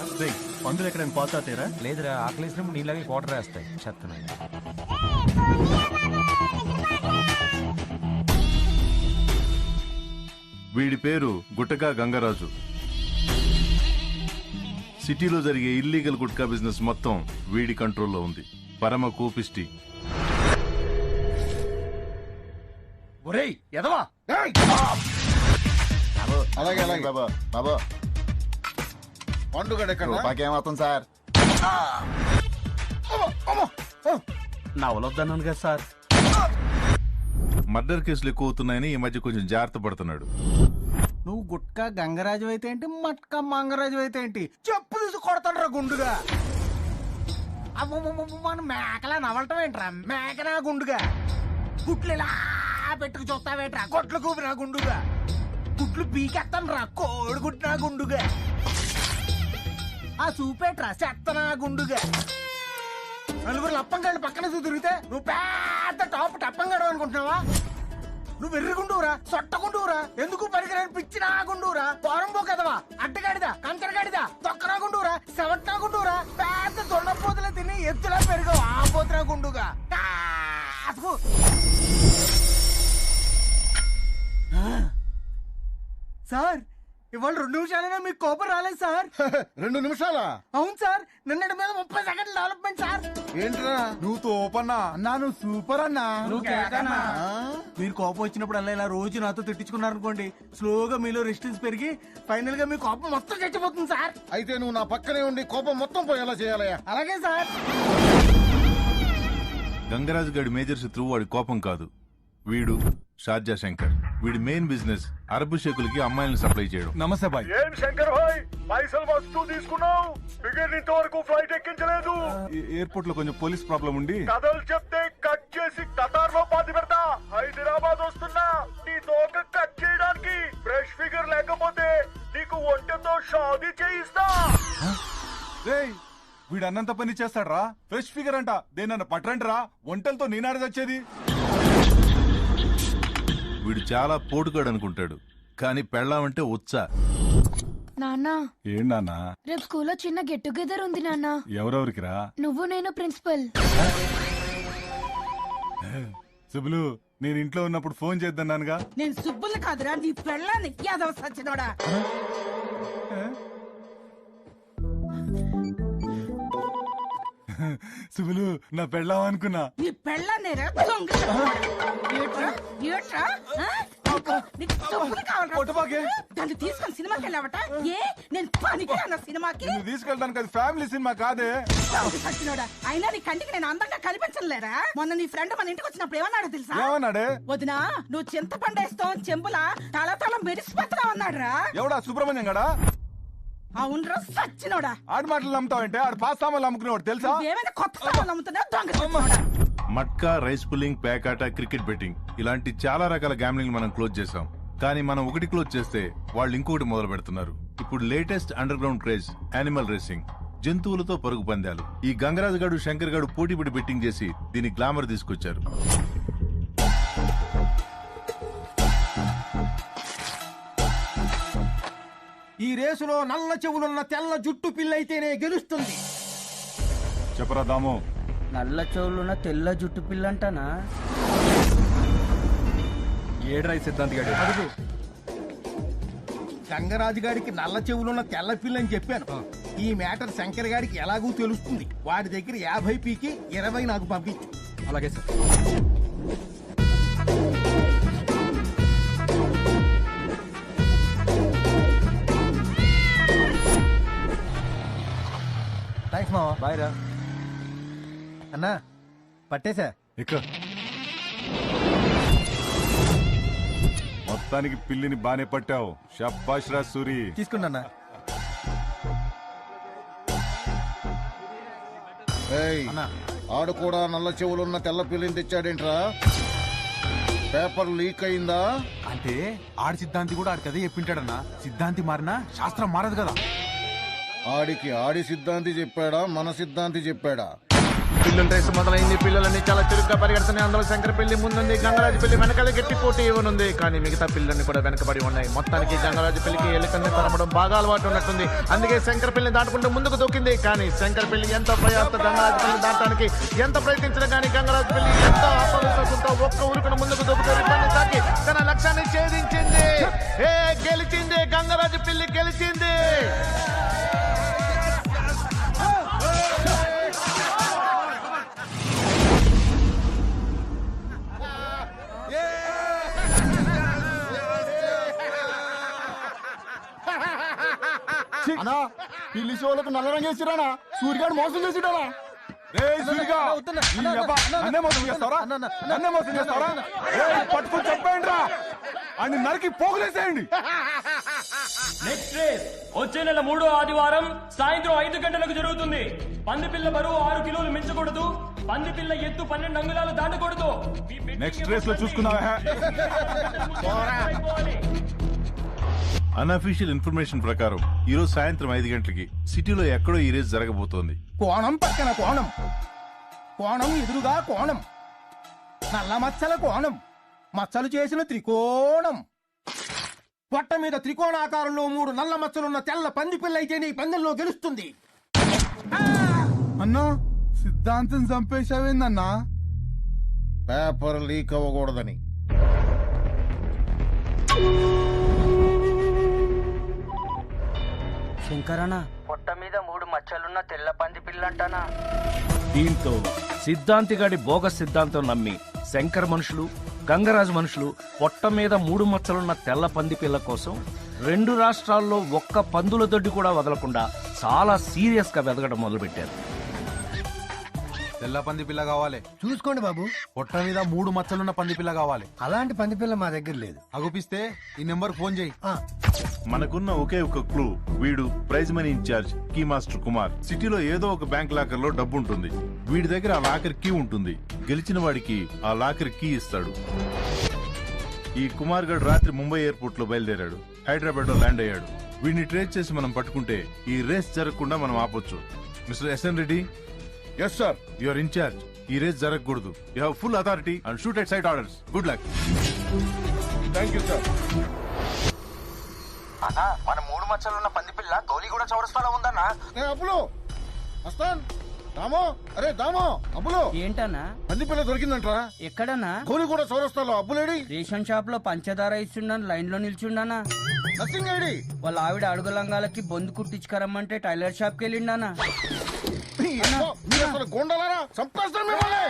పందులు ఎక్కడైనా పోతాతేరా? లేదురా ఆకలేసినప్పుడు నీలాగే క్వార్టర్ వేస్తాయి. చెత్తనాయి. వీడి పేరు గుట్టకా గంగరాజు. సిటీలో జరిగే ఇల్లీగల్ గుట్కా బిజినెస్ మొత్తం వీడి కంట్రోల్లో ఉంది. పరమ కోపిష్టి. ఒరేయ్ ఎదవా. అలాగే అలాగే బాబా. బాబా పండుగ రూపాకేమవుతుంది సార్? నా వలొద్దన్నాను కదా సార్. మర్డర్ కేసులు ఎక్కువ అవుతున్నాయని ఈ మధ్య కొంచెం జాగ్రత్త పడుతున్నాడు. నువ్వు గుట్కా గంగరాజు అయితే ఏంటి, మట్కా మంగరాజు అయితే ఏంటి? చెప్పు తీసి కొడతాడు గుండుగా. మన మేకలా నవలటం ఏంట్రా? మేకనా గుండుగా? గుట్లు ఇలా పెట్టుకు చూస్తావేంట్రా? కొట్లు కూపినా గుండుగా? గుట్లు పీకెత్తాను రా కోడి గుట్టినా గుండుగా. ఆ చూపేట్రా చెత్తనా గుండుగా. నలుగురు లప్పంగాడు పక్కన తిరిగితే నువ్వు పెద్ద టాప్ టప్పంగాడు అనుకుంటున్నావా? నువ్వు వెర్రిగుండురా, సొట్టగుండురా, ఎందుకు పరికరాన్ని పిచ్చినా గుండురా, పోరంబో కదవా, అడ్డగాడిదా, కంకరగాడిదా, తొక్కనా గుండురా, సెవట్నా గుండురా, పెద్ద దొండపోతులు తిని ఎత్తులా పెరిగావు ఆ పోతున్నా గుండుగా. సార్ ఇవాళ 2 నిమిషాలైనా మీకు కోపం రాలేదు సార్. 2 నిమిషాలా? అవును సార్, నిన్నటి మీద 30 సెకండ్ల డెవలప్మెంట్ సార్. ఏంట్రా నువ్వు తోపన్నా అన్నా, నువ్వు సూపర్ అన్నా. మీరు కోపం వచ్చినప్పుడు అలా ఇలా రోజు నాతో తిట్టించుకున్నారనుకోండి, స్లోగా మీలో రెసిస్టెన్స్ పెరిగి ఫైనల్ గా మీ కోపం మొత్తం చచ్చిపోతుంది సార్. అయితే నువ్వు నా పక్కనే ఉండి కోపం మొత్తం పోయేలా చేయాలయ్యా. అలాగే సార్. గంగరాజు గడి మేజర్ శత్రువు వాడి కోపం కాదు, వీడు షార్జా శంకర్. వీడి మెయిన్ బిజినెస్ అరబు షేకులకి అమ్మాయిలను సప్లై చేయడం. నమస్తే బాయ్. ఏం శంకర్ భాయ్, పైసలు మస్తు తీసుకున్నావు, బిగర్ ఇంతవరకు ఫ్లైట్ ఎక్కించలేదు. ఎయిర్పోర్ట్ లో కొంచెం పోలీస్ ప్రాబ్లం ఉండి కథలు చెప్తే కట్ చేసి కతార్ లో పాతి పెడతా. హైదరాబాద్ వస్తున్నా, నీ తోక కట్ చేయడానికి. ఫ్రెష్ ఫిగర్ లేకపోతే నీకు ఒంటెతో షాదీ చేయిస్తా. వీడు అన్నంత పని చేస్తాడ్రా. ఫ్రెష్ ఫిగర్ అంట, దేనన్నా పట్రంటరా, ఒంటలతో నేనాడ వచ్చేది. వీడు చాలా పోటుగాడు అనుకుంటాడు, కానీ పెళ్ళామంటే ఉత్సా. నాన్న, ఏం నాన్నా? రేపు స్కూల్లో చిన్న గెట్ టుగెదర్ ఉంది నాన్న. ఎవరెవరికి రా? నువ్వు, నేను, ప్రిన్సిపల్. సుబ్బులు, నేను ఇంట్లో ఉన్నప్పుడు ఫోన్ చేద్దన్నానుగా. నేను సుబ్బులు కాదురా, నీ పెళ్ళాన్ని యాదవ సచ్చినోడా. సుబ్బులు, నా పెళ్ళాం అనుకున్నా. నీ పెళ్ళాన్ని దాన్ని తీసుకొని సినిమాకి వెళ్ళావట. ఏ నేను పనికిరానా సినిమాకి? తీసుకెళ్ళడానికి అది ఫ్యామిలీ సినిమా కాదే. సచ్చినోడా, అయినా నీ కంటికి నేను అందంగా కనిపించలేరా? మొన్న నీ ఫ్రెండ్ మన ఇంటికి వచ్చినప్పుడు ఏమన్నాడు తెలుసా? ఏమన్నాడే? వదినా, నువ్వు చింతపండేస్తావు చెంబులా తల తల మెరిసిపోతున్నావు అన్నాడు రా. ఎవడా? సుబ్రహ్మణ్యం గడా? అవునరా సచ్చినోడా. ఆడి మాటలు నమ్ముతావంటే ఆడు పాస్ సామాన్లు అమ్ముకునేవాడు తెలుసా? ఏమైనా కొత్త సామాన్లు అమ్ముతున్నావు దొంగ. మట్కా, రైస్ పుల్లింగ్, పేకాట, క్రికెట్ బెట్టింగ్ ఇలాంటి చాలా రకాల గ్యామ్లింగ్ మనం క్లోజ్ చేసాం. కానీ మనం ఒకటి క్లోజ్ చేస్తే వాళ్ళు ఇంకొకటి మొదలు పెడుతున్నారు. ఇప్పుడు latest under ground craze animal racing, జంతువులతో పరుగు పందాలు. ఈ గంగరాజు గాడు, శంకర్ గాడు పోటీపడి బెట్టింగ్ చేసి దీని గ్లామర్ తీసుకొచ్చారు. ఈ రేసులో నల్ల చెవులున్న తెల్ల జుట్టు పిల్లయితేనే గెలుస్తుంది. చెప్పరా దాము. నల్ల చెవులున్న తెల్ల జుట్టు పిల్లంటానా? ఏడ్రై సిద్ధాంతి గాడు. అడుగు. గంగరాజు గారికి నల్ల చెవులున్న తెల్ల పిల్ల అని చెప్పాను. ఈ మ్యాటర్ శంకర్ గారికి ఎలాగూ తెలుస్తుంది. వాడి దగ్గర 50 పీకి 20 నాకు పంపించు. అలాగే సార్. థ్యాంక్స్ మావా. బాయ్ రా. అన్నా పట్టేశా. ఇక్కడ మొత్తానికి పిల్లిని బానే పట్టావు. షబ్బాష్ రా సూరి. తీసుకున్నా. ఆడు కూడా నల్ల చెవులున్న తెల్ల పిల్లిని తెచ్చాడేంట్రా? పేపర్ లీక్ అయిందా? అంటే ఆడి సిద్ధాంతి కూడా ఆడికి అదే చెప్పింటాడన్నా. సిద్ధాంతి మారినా శాస్త్రం మారదు కదా. ఆడికి ఆడి సిద్ధాంతి చెప్పాడా, మన సిద్ధాంతి చెప్పాడా? పిల్లల రేసు మొదలైంది. పిల్లలన్నీ చాలా చురుగ్గా పరిగెడుతున్నాయి. అందులో శంకర పెళ్లి ముందుంది, గంగరాజు పెళ్లి వెనకాల గట్టి పోటీ ఇవ్వనుంది. కానీ మిగతా పిల్లల్ని కూడా వెనకబడి ఉన్నాయి. మొత్తానికి గంగరాజు పెళ్లికి ఎలుకల్ని తరమడం బాగా అలవాటు ఉన్నట్టుంది. అందుకే శంకర పెళ్లిని దాటుకుంటూ ముందుకు దూకింది. కానీ శంకర పెళ్లి ఎంత ప్రయాస గంగరాజు పెళ్లి దాటడానికి ఎంత ప్రయత్నించినా కానీ గంగరాజు పెళ్లి ఎంతో ఆత్మవిశ్వాసంతో ఒక్క ఊరుకుని ముందుకు దూకుతూ రిబ్బన్ని తాకి తన లక్ష్యాన్ని ఛేదించింది. గెలిచింది, గంగరాజు పెళ్లి గెలిచింది. అన్నా పిల్లి షోలకు నల్ల రంగు వేసిరానా? సూర్యగాడు మోసం చేసిడానా? పట్టుకుని చెప్పండి రా, అని నరికి పోగులేసేయండి. నెక్స్ట్ రేస్ వచ్చే నెల 3వ ఆదివారం సాయంత్రం 5 గంటలకు జరుగుతుంది. పందిపిల్ల బరువు 6 కిలోలు మించకూడదు. పందిపిల్ల ఎత్తు 12 అంగుళాలు దాటకూడదు. నెక్స్ట్ రేస్ లో చూసుకున్నావా? అన్అఫీషియల్ ఇన్ఫర్మేషన్ ప్రకారం ఈ రోజు సాయంత్రం 5 గంటలకి సిటీలో ఎక్కడో ఈ రేస్ జరగబోతోంది. కోణం పక్కన కోణం, కోణం ఎదురుగా కోణం, నల్ల మచ్చల కోణం, మచ్చలు చేసిన త్రికోణం, పొట్ట మీద త్రికోణాకారంలో 3 నల్ల మచ్చలున్న తెల్ల పంది పిల్ల అయితే నీ పందెంలో గెలుస్తుంది. అన్నా సిద్ధాంతం చంపేశావేందన్నా? Paper leak అవ్వకూడదని. శంకరనా పొట్ట మీద 3 మచ్చలున్న తెల్ల పంది పిల్లంటానా. దీంతో సిద్ధాంతిగాడి బోగస్ సిద్ధాంతం నమ్మి శంకర్ మనుషులు, గంగరాజు మనుషులు పొట్ట మీద 3 మచ్చలున్న తెల్ల పంది పిల్ల కోసం 2 రాష్ట్రాల్లో ఒక్క పందుల దొడ్డి కూడా వదలకుండా చాలా సీరియస్ గా వెతకడం మొదలుపెట్టారు. తెల్ల పంది పిల్ల కావాలి. చూసుకోండి బాబు. పొట్ట మీద 3 మచ్చలున్న పంది పిల్ల కావాలి. అలాంటి పంది పిల్ల మా దగ్గర లేదు. అగుపిస్తే ఈ నెంబర్ ఫోన్ చేయి. మనకున్న ఒకే ఒక క్లూ, వీడు prize money incharge key master Kumar. సిటీలో ఏదో ఒక బ్యాంక్ లాకర్ లో డబ్బు ఉంటుంది. వీడి దగ్గర ఆ లాకర్ కీ ఉంటుంది. గెలిచిన వాడికి ఆ లాకర్ కీ ఇస్తాడు. ఈ కుమార్ గడ్ రాత్రి ముంబై ఎయిర్పోర్ట్ లో బయలుదేరాడు. హైదరాబాద్ లో ల్యాండ్ అయ్యాడు. వీడిని ట్రేస్ చేసి మనం పట్టుకుంటే ఈ రేస్ జరగకుండా మనం ఆపొచ్చు. Mister SN Reddy. Yes sir. Your incharge. ఈ రేస్ జరగకూడదు. You have full authority and shoot at sight orders. Good luck. Thank you sir. అన్నా మన 3 మచ్చలున్న పంది పిల్ల గౌలిగూడ చౌరస్తాలో ఉందన్నా. అప్పులో వస్తాన్. దామో, అరే దామో, అప్పులో ఏంటన్నా పంది పిల్ల దొరికిందంట్రా. ఎక్కడన్నా? గోలి కూడా చౌరస్తాలో. అప్పులేడి రేషన్ షాప్ లో పంచదార ఇస్తుండని లైన్ లో నిల్చుండానా. Nothing ID. వాళ్ళ ఆవిడ అడుగు లంగాలకి బొందు కుట్టించుకరమ్మంటే టైలర్ షాప్ కి వెళ్ళిండానా. గోండలారా చంపేస్తాను మిమ్మల్ని.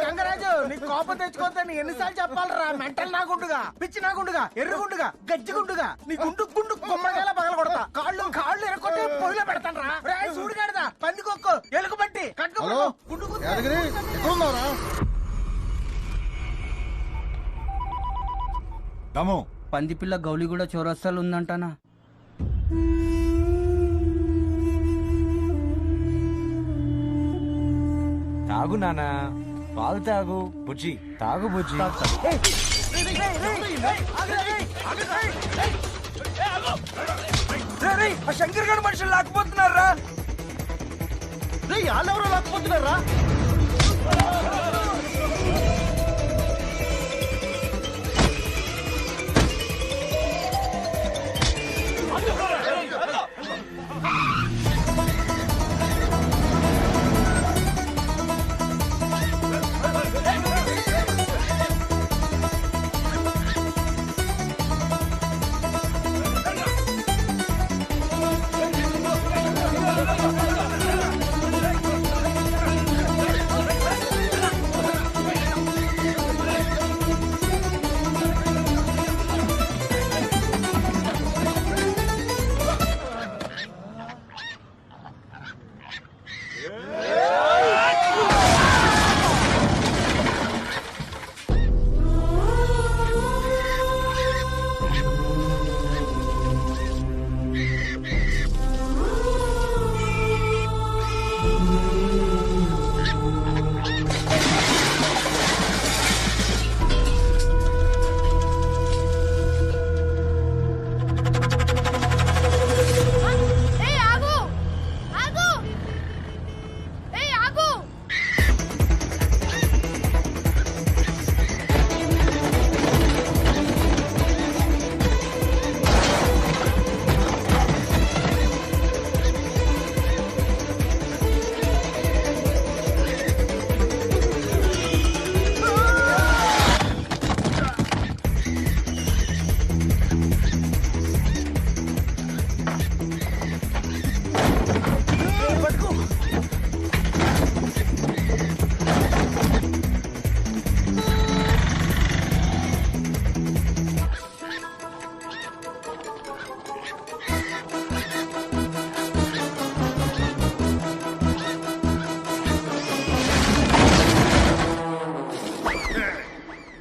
గంగరాజు నీకు కోపం తెచ్చుకోవద్దని ఎన్నిసార్లు చెప్పాలరా? మెంటల్ నాగుండుగా, పిచ్చి నాగుండుగా, ఎర్రగుండుగా, గజ్జిగుండుగా, నీ గుండు గుండు కొమ్మడిగా పగల కొడతా. కాళ్ళు ఎరకొట్టి పొయ్యిలో పెడతాను రా. సూడిగాడదా పందికొక్కు ఎలుగు బట్టి హలో యాదగిరి, ఎక్కడున్నావురా? దమో పంది పిల్ల గౌలిగూడ చౌరస్తాలు ఉందంటానా. తాగు నానా, పాలు తాగు. బుజ్జి తాగు బుజ్జి. శంకర్ గారు మనుషులు లాక్కుపోతున్నారా? వాళ్ళెవరో లాక్కుపోతున్నారా?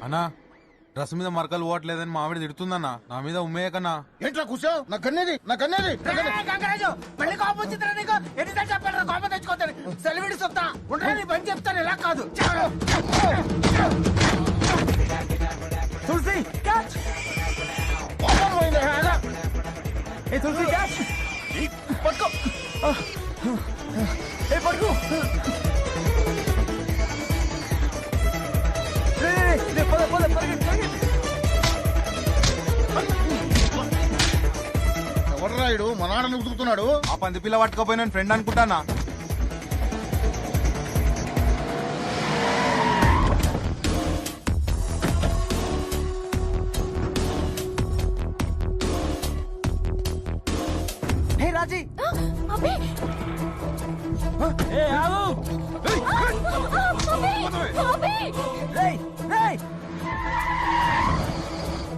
అన్నా డ్రెస్ మీద మరకలు పోవట్లేదని మా ఆవిడ తిడుతుందన్నా. నా మీద ఉమ్మేయకన్నా. ఏంట్రా కూర్చో. నా కన్నేది, నా కన్నేది. గంగరాజు మళ్ళీ కోపం వచ్చిందిరా నీకు? ఎన్నిసార్లు చెప్పాడు కోపం తెచ్చుకోతాను. సెలవిడి సొత్తా ఉండరా? నీ పని చెప్తాను. ఇలా కాదు. తులసి క్యాచ్. ఏ తులసి క్యాచ్. పట్టుకో. ఏ పట్టుకో. ఎవర్రాయుడు మన ఆడని ఉతుకుతున్నాడు. ఆ పంది పిల్ల పట్టుకోపోయిన ఫ్రెండ్ అనుకుంటానా. హే రాజీ,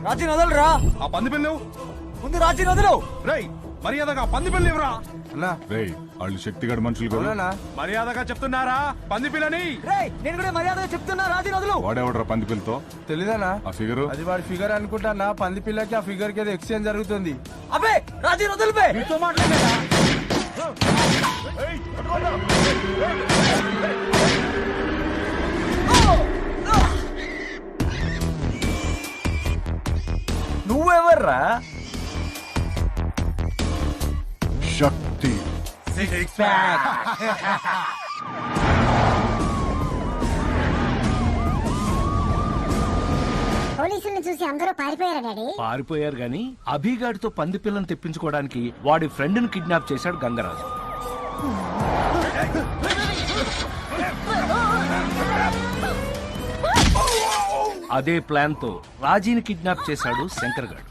రాజీ వదలరా. ఆ పంది పిల్లు ముందు రాజీ వదలు. రేయ్ మర్యాదగా పంది పిల్లి ఇవ్వరా. రేయ్ వాళ్ళు శక్తిగడ మనుషులు కదా. మర్యాదగా చెప్తున్నారా పంది పిల్లని. నేను కూడా మర్యాదగా చెప్తున్నా, రాజీ వదలు. వాడేవడరా పంది పిల్లతో తెలీదానా ఆ ఫిగరు? అది వాడి ఫిగర్ అనుకుంటానా. పంది పిల్లకి ఆ ఫిగర్ కి ఏదో ఎక్స్చేంజ్ జరుగుతుంది. అబ్బే రాజీ వదిలిపే. నీతో మాట్లాడలేదా? నువ్వెవర్రా? శక్తి. పోలీసుల్ని చూసి అందరూ పారిపోయారా డాడీ? పారిపోయారు గాని అభిగాడితో పంది పిల్లని తెప్పించుకోవడానికి వాడి ఫ్రెండ్ ని కిడ్నాప్ చేశాడు గంగరాజు. అదే ప్లాన్ తో రాజీని కిడ్నాప్ చేశాడు శంకర్ గాడు.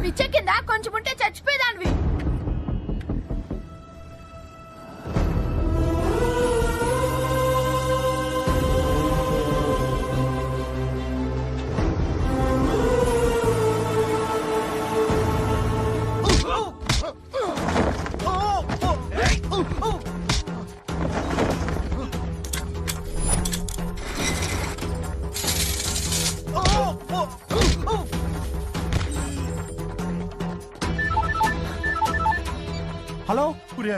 పిచ్చ కింద కొంచెం ఉంటే చచ్చిపోయేదానివి. హలో పురి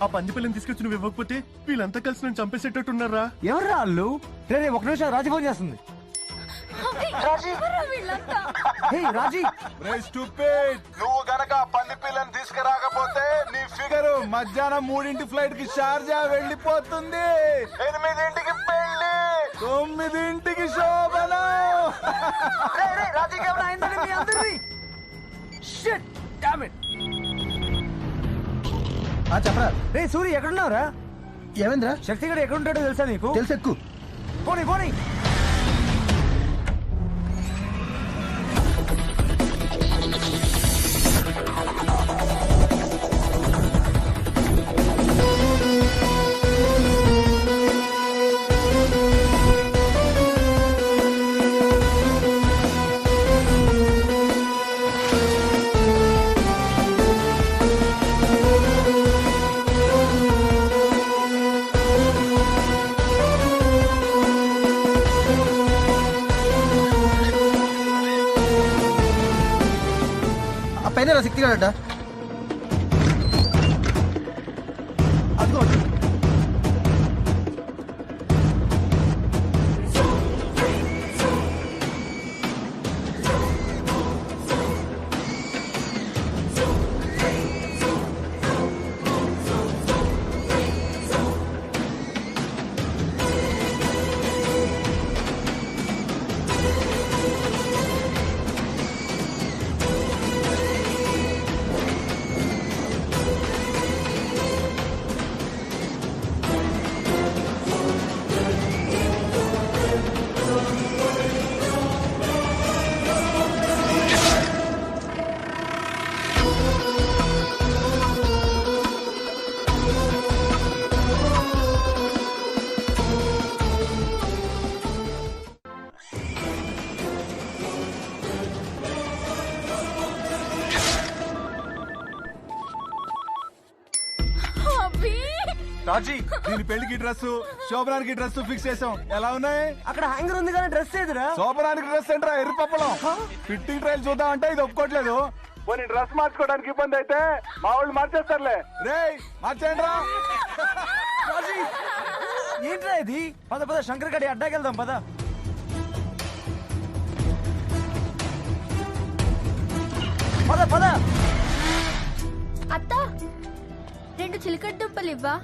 ఆ పంది పిల్లని తీసుకొచ్చి నువ్వు ఇవ్వకపోతే వీళ్ళంతా కలిసి నన్ను చంపేసేటట్టున్నారా? ఎవర్రా వాళ్ళు? రే ఒక నిమిషం, రాజీ ఫోన్ చేస్తుంది. రాజీ నువ్వు గనక పంది పిల్లని తీసుకురాకపోతే నీ ఫిగర్ మధ్యాహ్నం 3 ఫ్లైట్ కి షార్జా వెళ్ళిపోతుంది. 8ంటికి పెళ్లి, 9ంటికి శోభన. రాజీకి ఏమైనా అయిందని మీ అందరినీ? Shit damn it. చెప్పరా. రే సూరి ఎక్కడున్నావురా? ఏమైందిరా? శక్తి గడు ఎక్కడుంటాడో తెలుసా నీకు? తెలుసు, ఎక్కు. పోనీ పోనీ. పైన శక్తి గడ రాజీ దీని పెళ్లికి డ్రెస్, శోభనానికి డ్రెస్ ఫిక్స్ చేసాం. ఎలా ఉన్నాయి? అక్కడ హ్యాంగర్ ఉంది కానీ డ్రెస్ ఏదిరా? శోభనానికి డ్రెస్ ఏంట్రా ఎర్రపప్పలం. ఫిట్టింగ్ ట్రయల్ చూద్దాం అంటే ఇది ఒప్పుకోవట్లేదు. పోనీ డ్రెస్ మార్చుకోవడానికి ఇబ్బంది అయితే మా వాళ్ళు మార్చేస్తారులే. రే మార్చేయండి రా. ఏంట్రా ఇది? పద పద శంకర్ గడి అడ్డాకెళ్దాం పద. పద పద. అత్త 2 చిలకడ దుంపలు ఇవ్వా?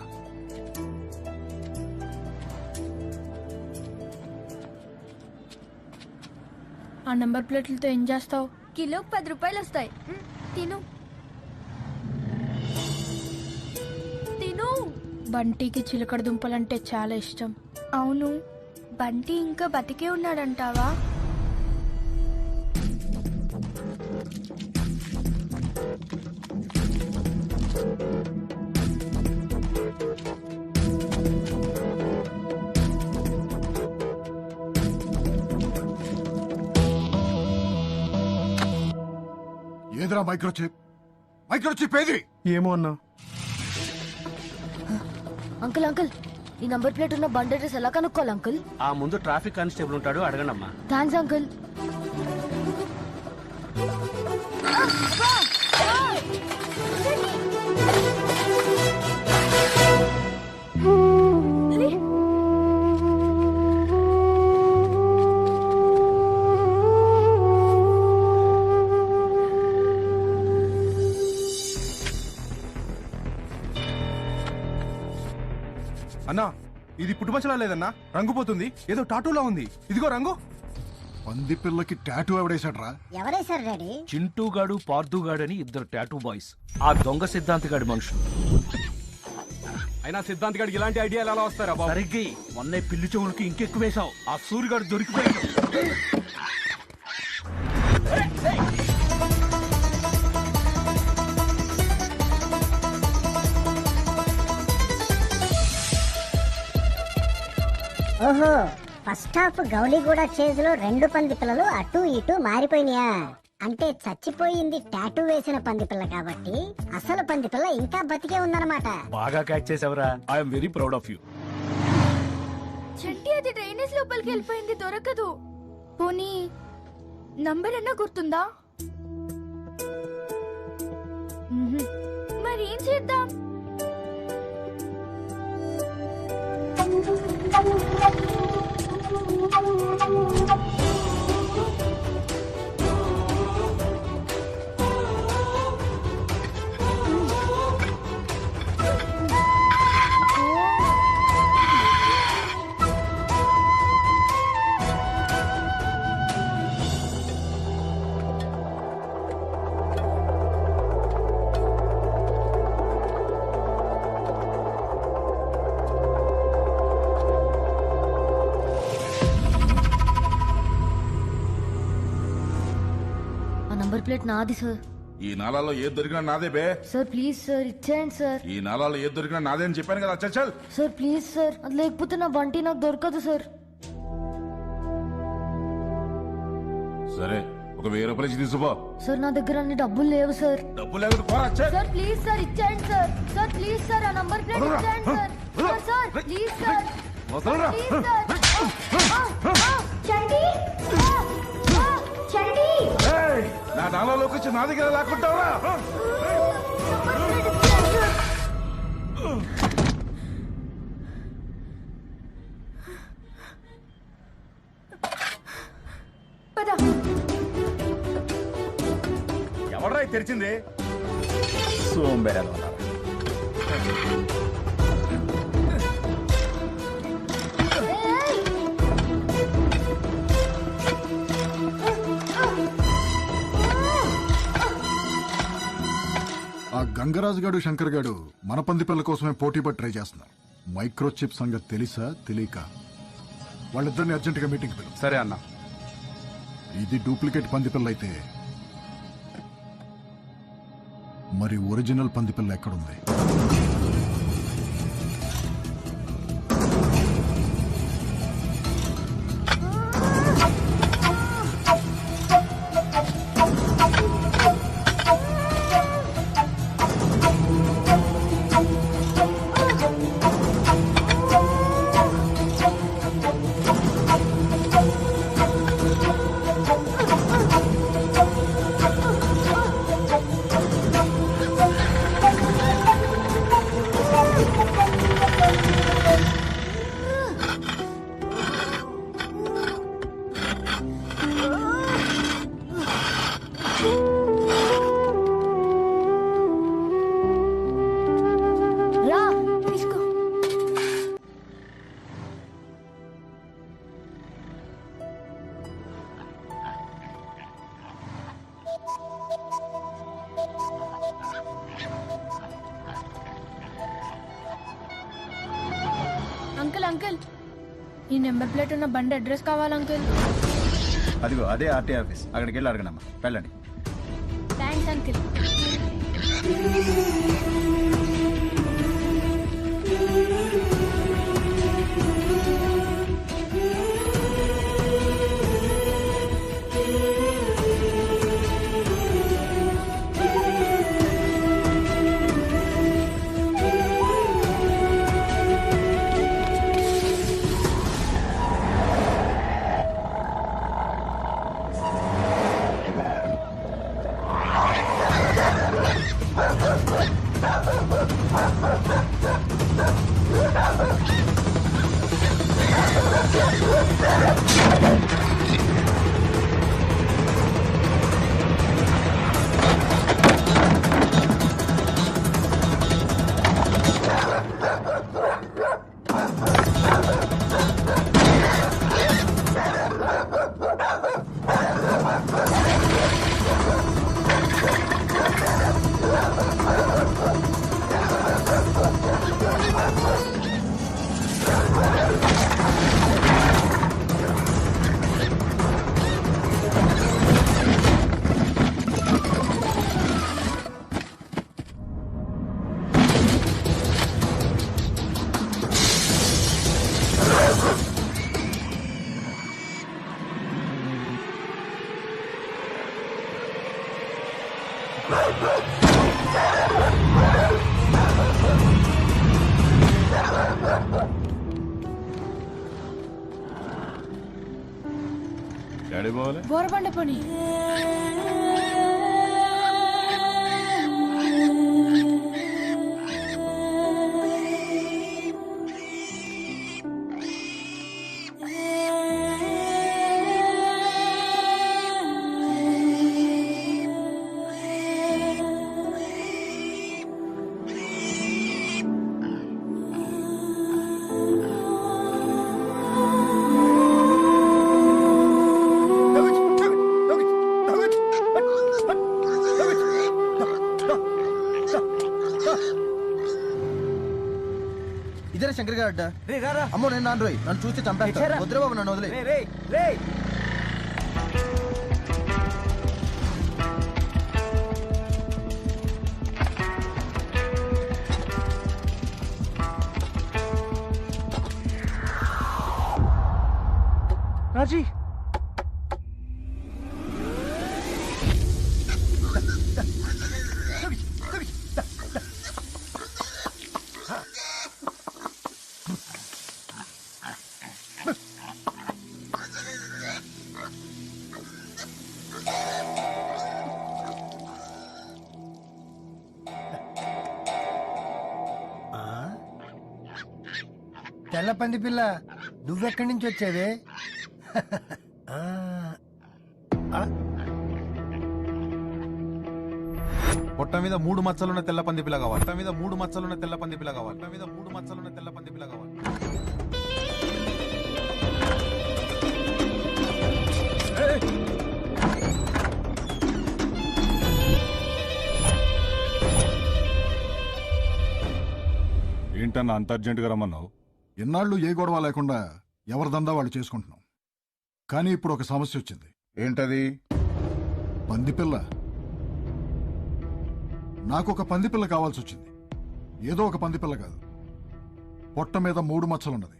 ఆ నంబర్ ప్లేట్లతో ఏం చేస్తావు? కిలోకి 10 రూపాయలు వస్తాయి. తిను తిను. బంటికి చిలకడ దుంపలంటే చాలా ఇష్టం. అవును, బంటి ఇంకా బతికే ఉన్నాడంటావా? ఏదిరా మైక్రోచిప్? మైక్రోచిప్ ఏది? ఏమో అన్నా. అంకుల్ అంకుల్, ఈ నంబర్ ప్లేట్ ఉన్న బండి అడ్రస్ ఎలా కనుక్కోవాలి అంకుల్? ఆ ముందు ట్రాఫిక్ కానిస్టేబుల్ ఉంటాడు, అడగండి అమ్మా. Thanks uncle. అన్నా, ఇది పుట్టుమచ్చలా లేదన్నా, రంగు పోతుంది. ఏదో టాటూలా ఉంది. ఇదిగో రంగు. పంది పిల్లకి టాటూ ఎవడేసాడ్రా? ఎవరేసారు డాడీ? చింటూగాడు పార్థుగాడు అని ఇద్దరు టాటూ బాయ్స్. ఆ దొంగ సిద్ధాంతిగాడి మనుషులు. అయినా సిద్ధాంత్ గడికి ఇలాంటి ఐడియాలు ఎలా వస్తారా బాబు? సరిగ్గి మొన్న పిల్లి చెవులకి ఇంకెక్కువ వేశావు. ఆ సూర్యగాడు దొరికిపోయాడు. ఓహో, ఫస్ట్ హాఫ్ గౌలిగూడ చేజ్ లో 2 పంది పిల్లలు అటు ఇటు మారిపోయినాయా? అంటే చచ్చిపోయింది టాటూ వేసిన పంది పిల్ల కాబట్టి అసలు పంది పిల్ల ఇంకా బతికే ఉందన్నమాట. బాగా క్యాచ్ చేసావురా. I'm very proud of you. Chetty అది డ్రైనేజ్ లోపలికి వెళ్ళిపోయింది, దొరకదు. పోనీ నంబర్ అన్నా గుర్తుందా? మరి ఏం చేద్దాం? నంబర్ ప్లేట్ నాది సార్. ఈ నాలాలో ఏది దొరికినా నాదే బే. సార్ ప్లీజ్ సార్ ఇచ్చేయండి సార్. ఈ నాలాలో ఏది దొరికినా నాదే అని చెప్పాను కదా. చల్ చల్. సార్ ప్లీజ్ సార్, అది లేకపోతే నా బంటి నాకు దొరకదు సార్. సరే, ఒక 1000 రూపాయలు ఇచ్చి తీసుకో. సార్ నా దగ్గర అన్ని డబ్బులు లేవు సార్. డబ్బులు లేకుండా పోరా. సార్ ప్లీజ్ సార్ ఇచ్చేయండి సార్. సార్ ప్లీజ్ సార్, ఆ నంబర్ ప్లేట్ ఇచ్చేయండి sir. Sir sir please sir. Please sir. చండి చండి, నా నాలోకి వచ్చి నా దగ్గర లాక్కుంటావా? ఎవడ్రా తెరిచింది? సోంబేరా. ఆ గంగరాజు గాడు శంకర్ గాడు మన పంది పిల్ల కోసమే పోటీ పడి ట్రై చేస్తున్నారు. మైక్రోచిప్ సంగతి తెలుసా తెలియక వాళ్ళిద్దరిని అర్జెంటుగా మీటింగ్ పిలువు. సరే అన్న. ఇది డూప్లికేట్ పంది పిల్ల అయితే మరి ఒరిజినల్ పంది పిల్ల ఎక్కడుంది? అంకుల్ ఈ నెంబర్ ప్లేట్ ఉన్న బండి అడ్రస్ కావాలి అంకుల్. అదిగో అదే ఆర్టీ ఆఫీస్, అక్కడికి వెళ్ళి అడగనమ్మా, వెళ్ళండి. Thanks uncle. బోరబండ పని. ఇదే శంకర్ గారు అడ్డా. అమ్మో నేను నాన్న రోయ్, నన్ను చూస్తే చంపేస్తా. వద్దురా బాబు, నన్ను వదిలే. రాజీ తెల్ల పంది పిల్ల, నువ్వెక్కడి నుంచి వచ్చావే? పొట్ట మీద 3 మచ్చలున్న తెల్ల పంది పిల్ల కావాలి. పొట్ట మీద 3 మచ్చలున్న తెల్ల పంది పిల్ల కావాలి. పొట్ట మీద 3 మచ్చలున్న తెల్ల పంది పిల్ల కావాలి. ఏంటన్నా అంత అర్జెంటుగా రమ్మన్నావు? ఇన్నాళ్ళు ఏ గొడవ లేకుండా ఎవరి దందా వాళ్ళు చేసుకుంటున్నాం. కానీ ఇప్పుడు ఒక సమస్య వచ్చింది. ఏంటది? పందిపిల్ల. నాకు ఒక పందిపిల్ల కావాల్సి వచ్చింది. ఏదో ఒక పందిపిల్ల కాదు, పొట్ట మీద 3 మచ్చలున్నది.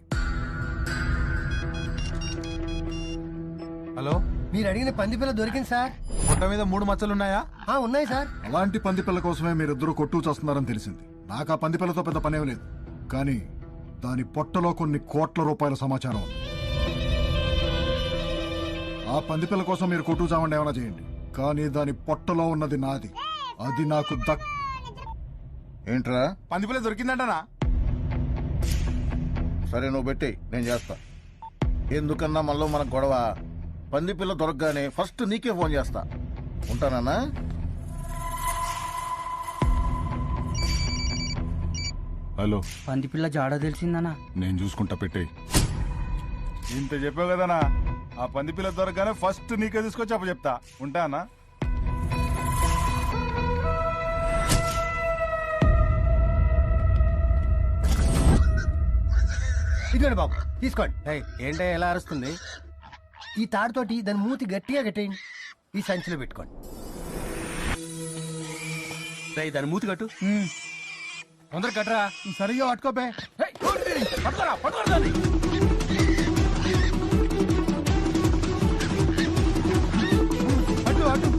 హలో, మీరు అడిగిన పంది పిల్ల దొరికింది సార్. పొట్ట మీద 3 మచ్చలున్నాయా? ఉన్నాయి సార్. అలాంటి పందిపిల్ల కోసమే మీరిద్దరూ కొట్టు చేస్తున్నారని తెలిసింది. నాకు ఆ పందిపిల్లతో పెద్ద పనేం లేదు, కానీ దాని పొట్టలో కొన్ని కోట్ల రూపాయల సమాచారం ఉంది. ఆ పందిపిల్ల కోసం మీరు కొట్టు చావండి ఏమైనా చేయండి, కానీ దాని పొట్టలో ఉన్నది నాది. అది నాకు ఏంట్రా? పందిపిల్ల దొరికిందంటనా? సరే నువ్వు పెట్టి నేను చేస్తా. ఎందుకన్నా మనలో మనకు గొడవ. పందిపిల్ల దొరకగానే ఫస్ట్ నీకే ఫోన్ చేస్తా. ఉంటానన్నా? హలో, పందిపిల్ల జాడ తెలిసిందనా? నేను చూసుకుంటా, పెట్టే. ఇంత చెప్పావు కదనా, ఆ పందిపిల్ల దొరకగానే ఫస్ట్ నీకే తీసుకొచ్చి అప్పు చెప్తా. ఉంటానా? ఇదిగోండి బాబు తీసుకోండి. ఏంటో ఎలా అరుస్తుంది? ఈ తాడుతోటి దాని మూతి గట్టిగా కట్టేయండి. ఈ సంచిలో పెట్టుకోండి. దాని మూతి కట్టు. తొందర కట్టరా. సరిగా పట్టుకోపే. అటు అటు.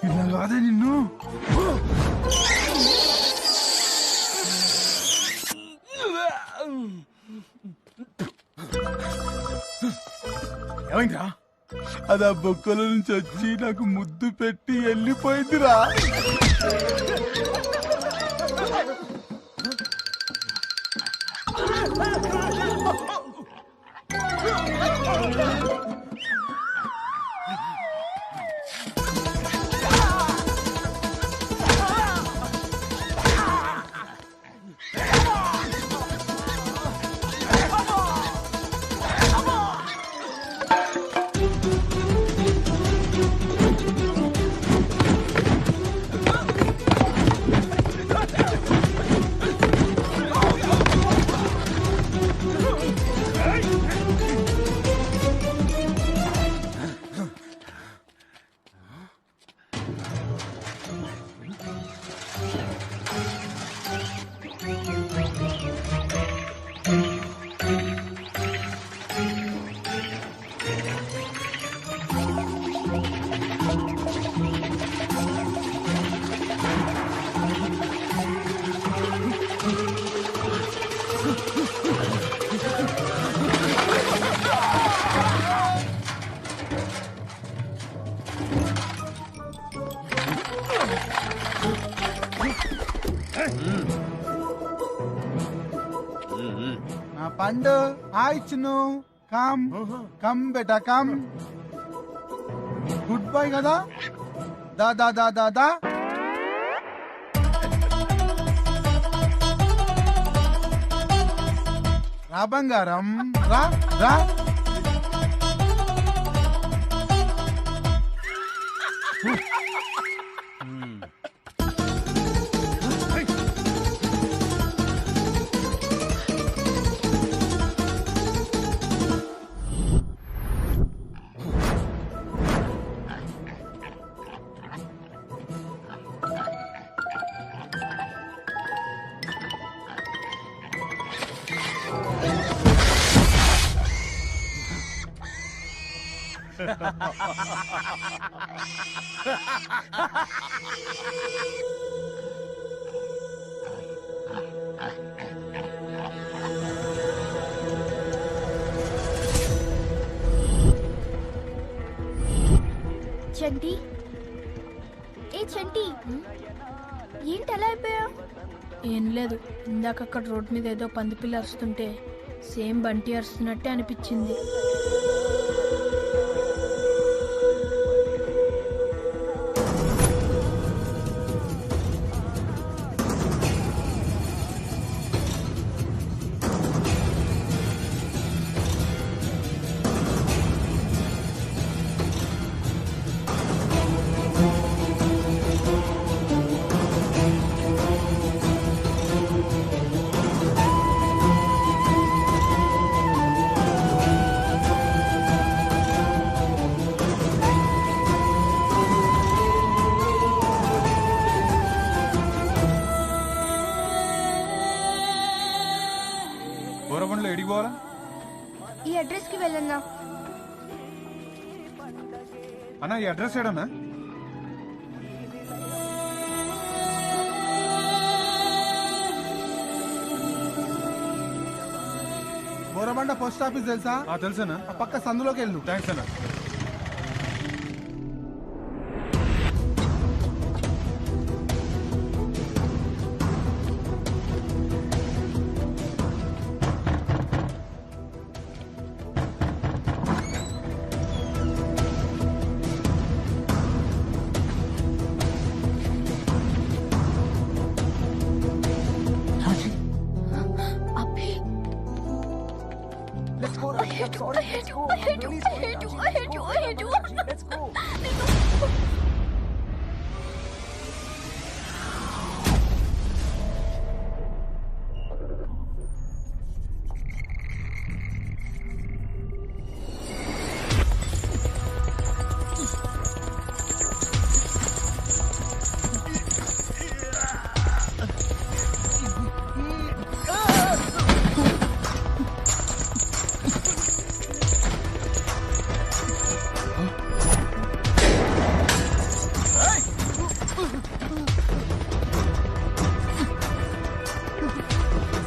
ఇలా కాదే నిన్ను. ఏమైందిరా? అది ఆ బొక్కల నుంచి వచ్చి నాకు ముద్దు పెట్టి వెళ్ళిపోయిందిరా. నా పండు హాయ్ చిన్ను. కమ్ కమ్ బేటా కమ్. గుడ్ బాయ్ కదా. దా దా దా దా దా. రా బంగారం రా రా. చంటి, ఏ చంటి, ఏంటి అలా అయిపోయావు? ఏం లేదు, ఇందాక అక్కడ రోడ్ మీద ఏదో పందిపిల్ల అరుస్తుంటే సేమ్ బంటి అరుస్తున్నట్టే అనిపించింది. గోరబండ్లో ఎడికి పోవాలా? ఈ అడ్రస్ కి వెళ్ళన్నా. అన్న ఈ అడ్రస్ ఏడన్నా? బోరబండ పోస్ట్ ఆఫీస్ తెలుసా? తెలుసన్నా. ఆ పక్క సందులోకి వెళ్ళు. థ్యాంక్స్ అన్న.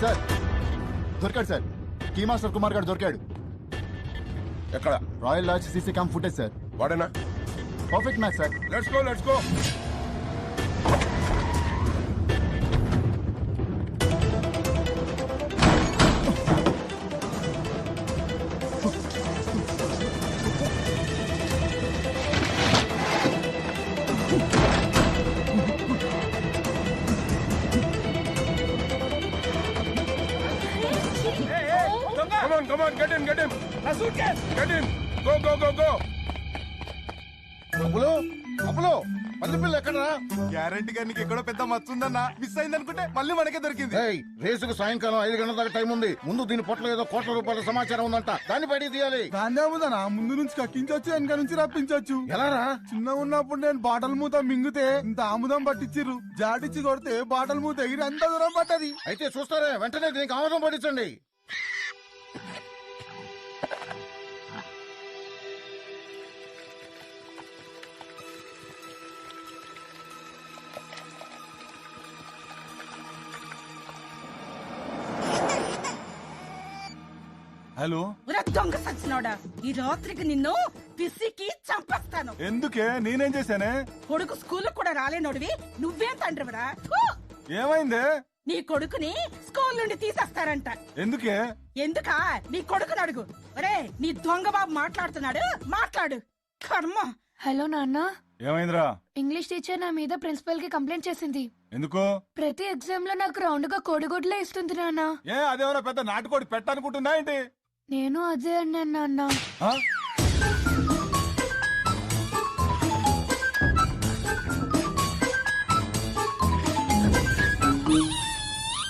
సార్ దొరికాడు సార్ కీ మాస్టర్ కుమార్ గారు దొరికాడు. ఎక్కడ? Royal lodge CC cam footage sir. వాడేనా? Perfect match sir. Let's go let's go. Come on, get him. Na suitcase. Get him. Go. అప్పులో పందిపిల్ల ఎక్కడరా? గ్యారంటీగా నీకు ఎక్కడో పెద్ద మచ్చ ఉందన్నా, మిస్ అయింది అనుకుంటే మళ్ళీ మనకే దొరికింది. రేసుకు సాయంకాలం 5 గంటల దాకా టైం ఉంది. ముందు దీని పొట్టలో ఏదో కోట్ల రూపాయల సమాచారం ఉందంట, దాన్ని బయటికి తీయాలి. దాన్నే ఉందన్నా, ముందు నుంచి కక్కించొచ్చు, వెనక నుంచి రప్పించొచ్చు. ఎలారా? చిన్న ఉన్నప్పుడు నేను బాటల్ మూత మింగితే ఇంత ఆముదం పట్టించిర్రు, జాటిచ్చి కొడితే బాటల్ మూత ఎగిరి అంత దూరం పట్టది. అయితే చూస్తారే, వెంటనే దీనికి ఆముదం పట్టించండి. హలో, దొంగ సచ్చినోడా, ఈ రాత్రికి నిన్ను పిసికి చంపేస్తాను. ఎందుకే? నేనేం చేశానే? కొడుకు స్కూల్ కూడా రాలేనోడివి, నువ్వేం తండ్రివరా? ఏమైందే? నీ కొడుకుని స్కూల్ నుండి తీసేస్తారంట. ఎందుకే? ఎందుకా? నీ కొడుకుని అడుగు. ఒరే, నీ దొంగ బాబు మాట్లాడుతున్నాడు, మాట్లాడు. కర్మ. హలో నాన్న. ఏమైందిరా? ఇంగ్లీష్ టీచర్ నా మీద ప్రిన్సిపల్ కి కంప్లైంట్ చేసింది. ఎందుకు? ప్రతి ఎగ్జామ్ లో నాకు రౌండ్ గా కోడిగుడ్లే ఇస్తుంది నాన్న. అదేమన్నా పెద్ద నాటుకోడి పెట్టనుకుంటున్నా ఏంటి? నేను అదే అన్నాను నాన్న.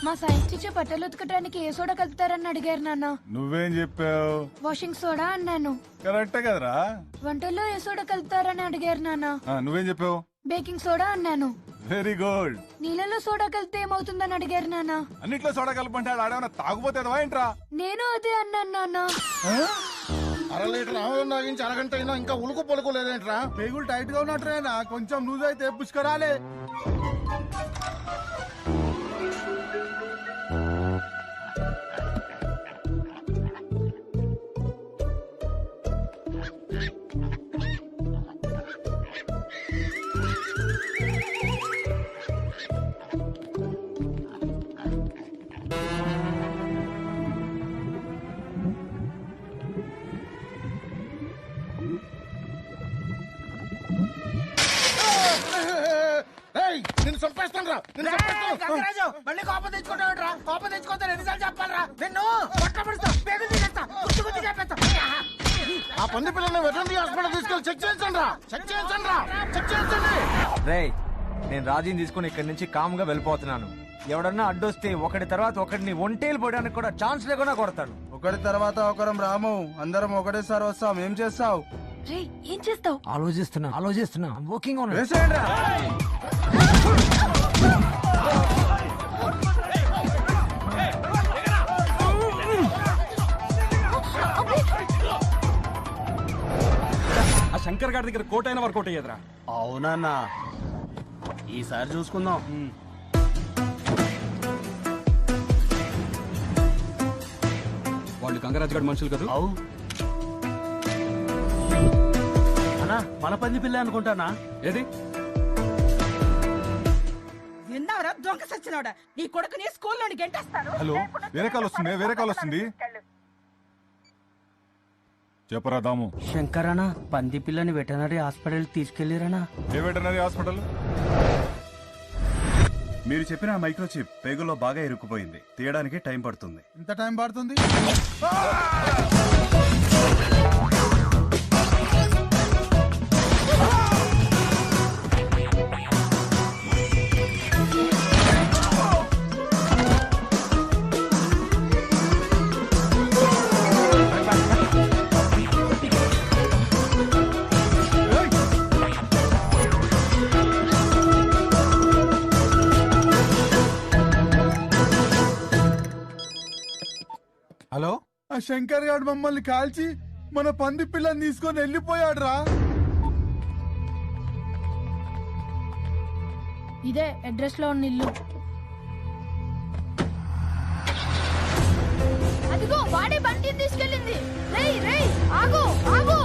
మా సైన్స్ టీచర్ బట్టలు ఉతకడానికి ఏ సోడా కలుపుతారని అడిగారు నాన్న. నువ్వేం చెప్పావు? వాషింగ్ సోడా అన్నాను. కరెక్టే కదరా. వంటల్లో ఏ సోడా కలుపుతారని అడిగారు నాన్న. నువ్వేం చెప్పావు? బేకింగ్ సోడా అన్నాను. Very good. నీళ్ళలో సోడా కలిపితే ఏమవుతుందని అడిగారు నాన్న. అన్నిట్లో సోడా కలపంటే ఆడేమన్నా తాగుపోతేదవా ఏంట్రా? నేను అదే అన్నాను నాన్న. 1/2 లీటర్ ఆముదం తాగించి అరగంట అయినా ఇంకా ఉలుకు పలుకు లేదేంట్రా? పేగులు టైట్ గా ఉన్నట్రేనా? కొంచెం లూజ్ అయితే పుష్కరాలే. నిన్ను చంపేస్తాను రా. గంగరాజు, మళ్ళీ కోపం తెచ్చుకుంటావురా? కోపం తెచ్చుకుంటా ఎన్నిసార్లు చెప్పాలరా? నిన్ను పట్టబడుస్తా, పేగులు తీసేస్తా, గుర్తు చెప్పేస్తా. ఆ పంది పిల్లల్ని వెటర్నరీ హాస్పిటల్ తీసుకెళ్ళి చెక్ చేయించండి రా. రేయ్, నేను రాజీని తీసుకుని ఇక్కడి నుంచి కామ్గా వెళ్ళిపోతున్నాను. ఎవడన్నా అడ్డొస్తే ఒకటి తర్వాత ఒకటిని ఒంటేలు పోయడానికి కూడా ఛాన్స్ లేకుండా కొడతాను. ఒకటి తర్వాత ఒకరం రాము, అందరం ఒకటేసారి వస్తాం. ఏం చేస్తావు? ఏం చేస్తావు? ఆలోచిస్తున్నా. Working on. ఆ శంకర్ గారి దగ్గర కోట్ అయినా వర్కౌట్ అయ్యేదిరా. అవునన్నా, ఈసారి చూసుకుందాం. వాళ్ళు గంగరాజు గారి మనుషులు కదా? అన్నా, మన పంది పిల్ల అనుకుంటానా? ఏది? విన్నావురా దొంగ సచ్చినోడా? నీ కొడుకుని స్కూల్ నుండి గెంటేస్తాను. హలో, వేరే కాల్ వస్తుంది. చెప్పరా దాము. శంకరనా, పంది పిల్లని వెటనరీ హాస్పిటల్ తీసుకెళ్లిరనా? ఏ వెటనరీ హాస్పిటల్? మీరు చెప్పిన మైక్రోచిప్ పేగులో బాగా ఇరుక్కుపోయింది, తీయడానికి టైం పడుతుంది. ఇంత టైం పడుతుంది? హలో, ఆ శంకర్ గారు మమ్మల్ని కాల్చి మన పంది పిల్లని తీసుకొని వెళ్ళిపోయాడు రా. ఇదే అడ్రస్ లో ఉన్న ఇల్లు. అదిగో వాడే బండి తీసుకెళ్ళింది. రేయ్ రేయ్ ఆగు ఆగు.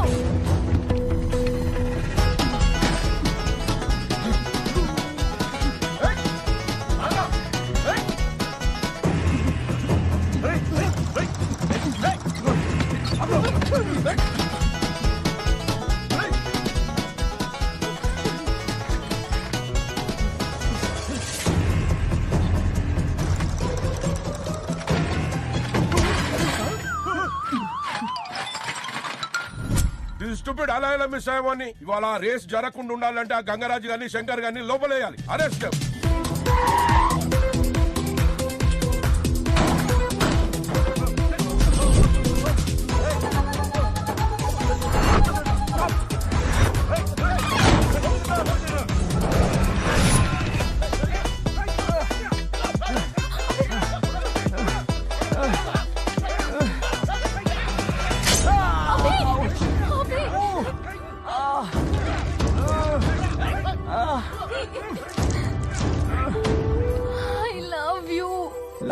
స్టూపిడ్ అలా ఎలా మిస్ అయ్యామని. ఇవాళ రేస్ జరగకుండా ఉండాలంటే ఆ గంగరాజు గారిని శంకర్ గారిని లోపలేయాలి. అరెస్ట్.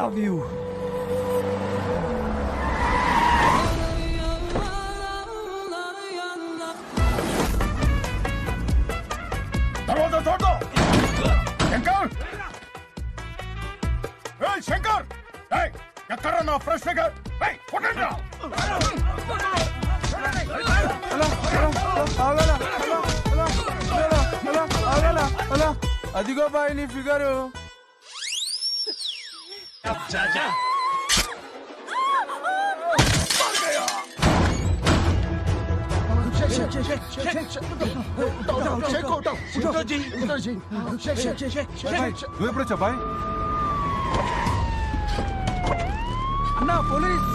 Love you. తర్వాత చూద్దాం. శంకర్, ఏయ్ శంకర్, ఏయ్ ఎక్కడ నా ఫ్రెష్ ఫిగర్? ఏయ్ కొట్టండి రా. అదిగో బాయ్ నీ ఫిగరు. నువ్వెప్పుడొచ్చా బాయ్? అన్నా పోలీస్.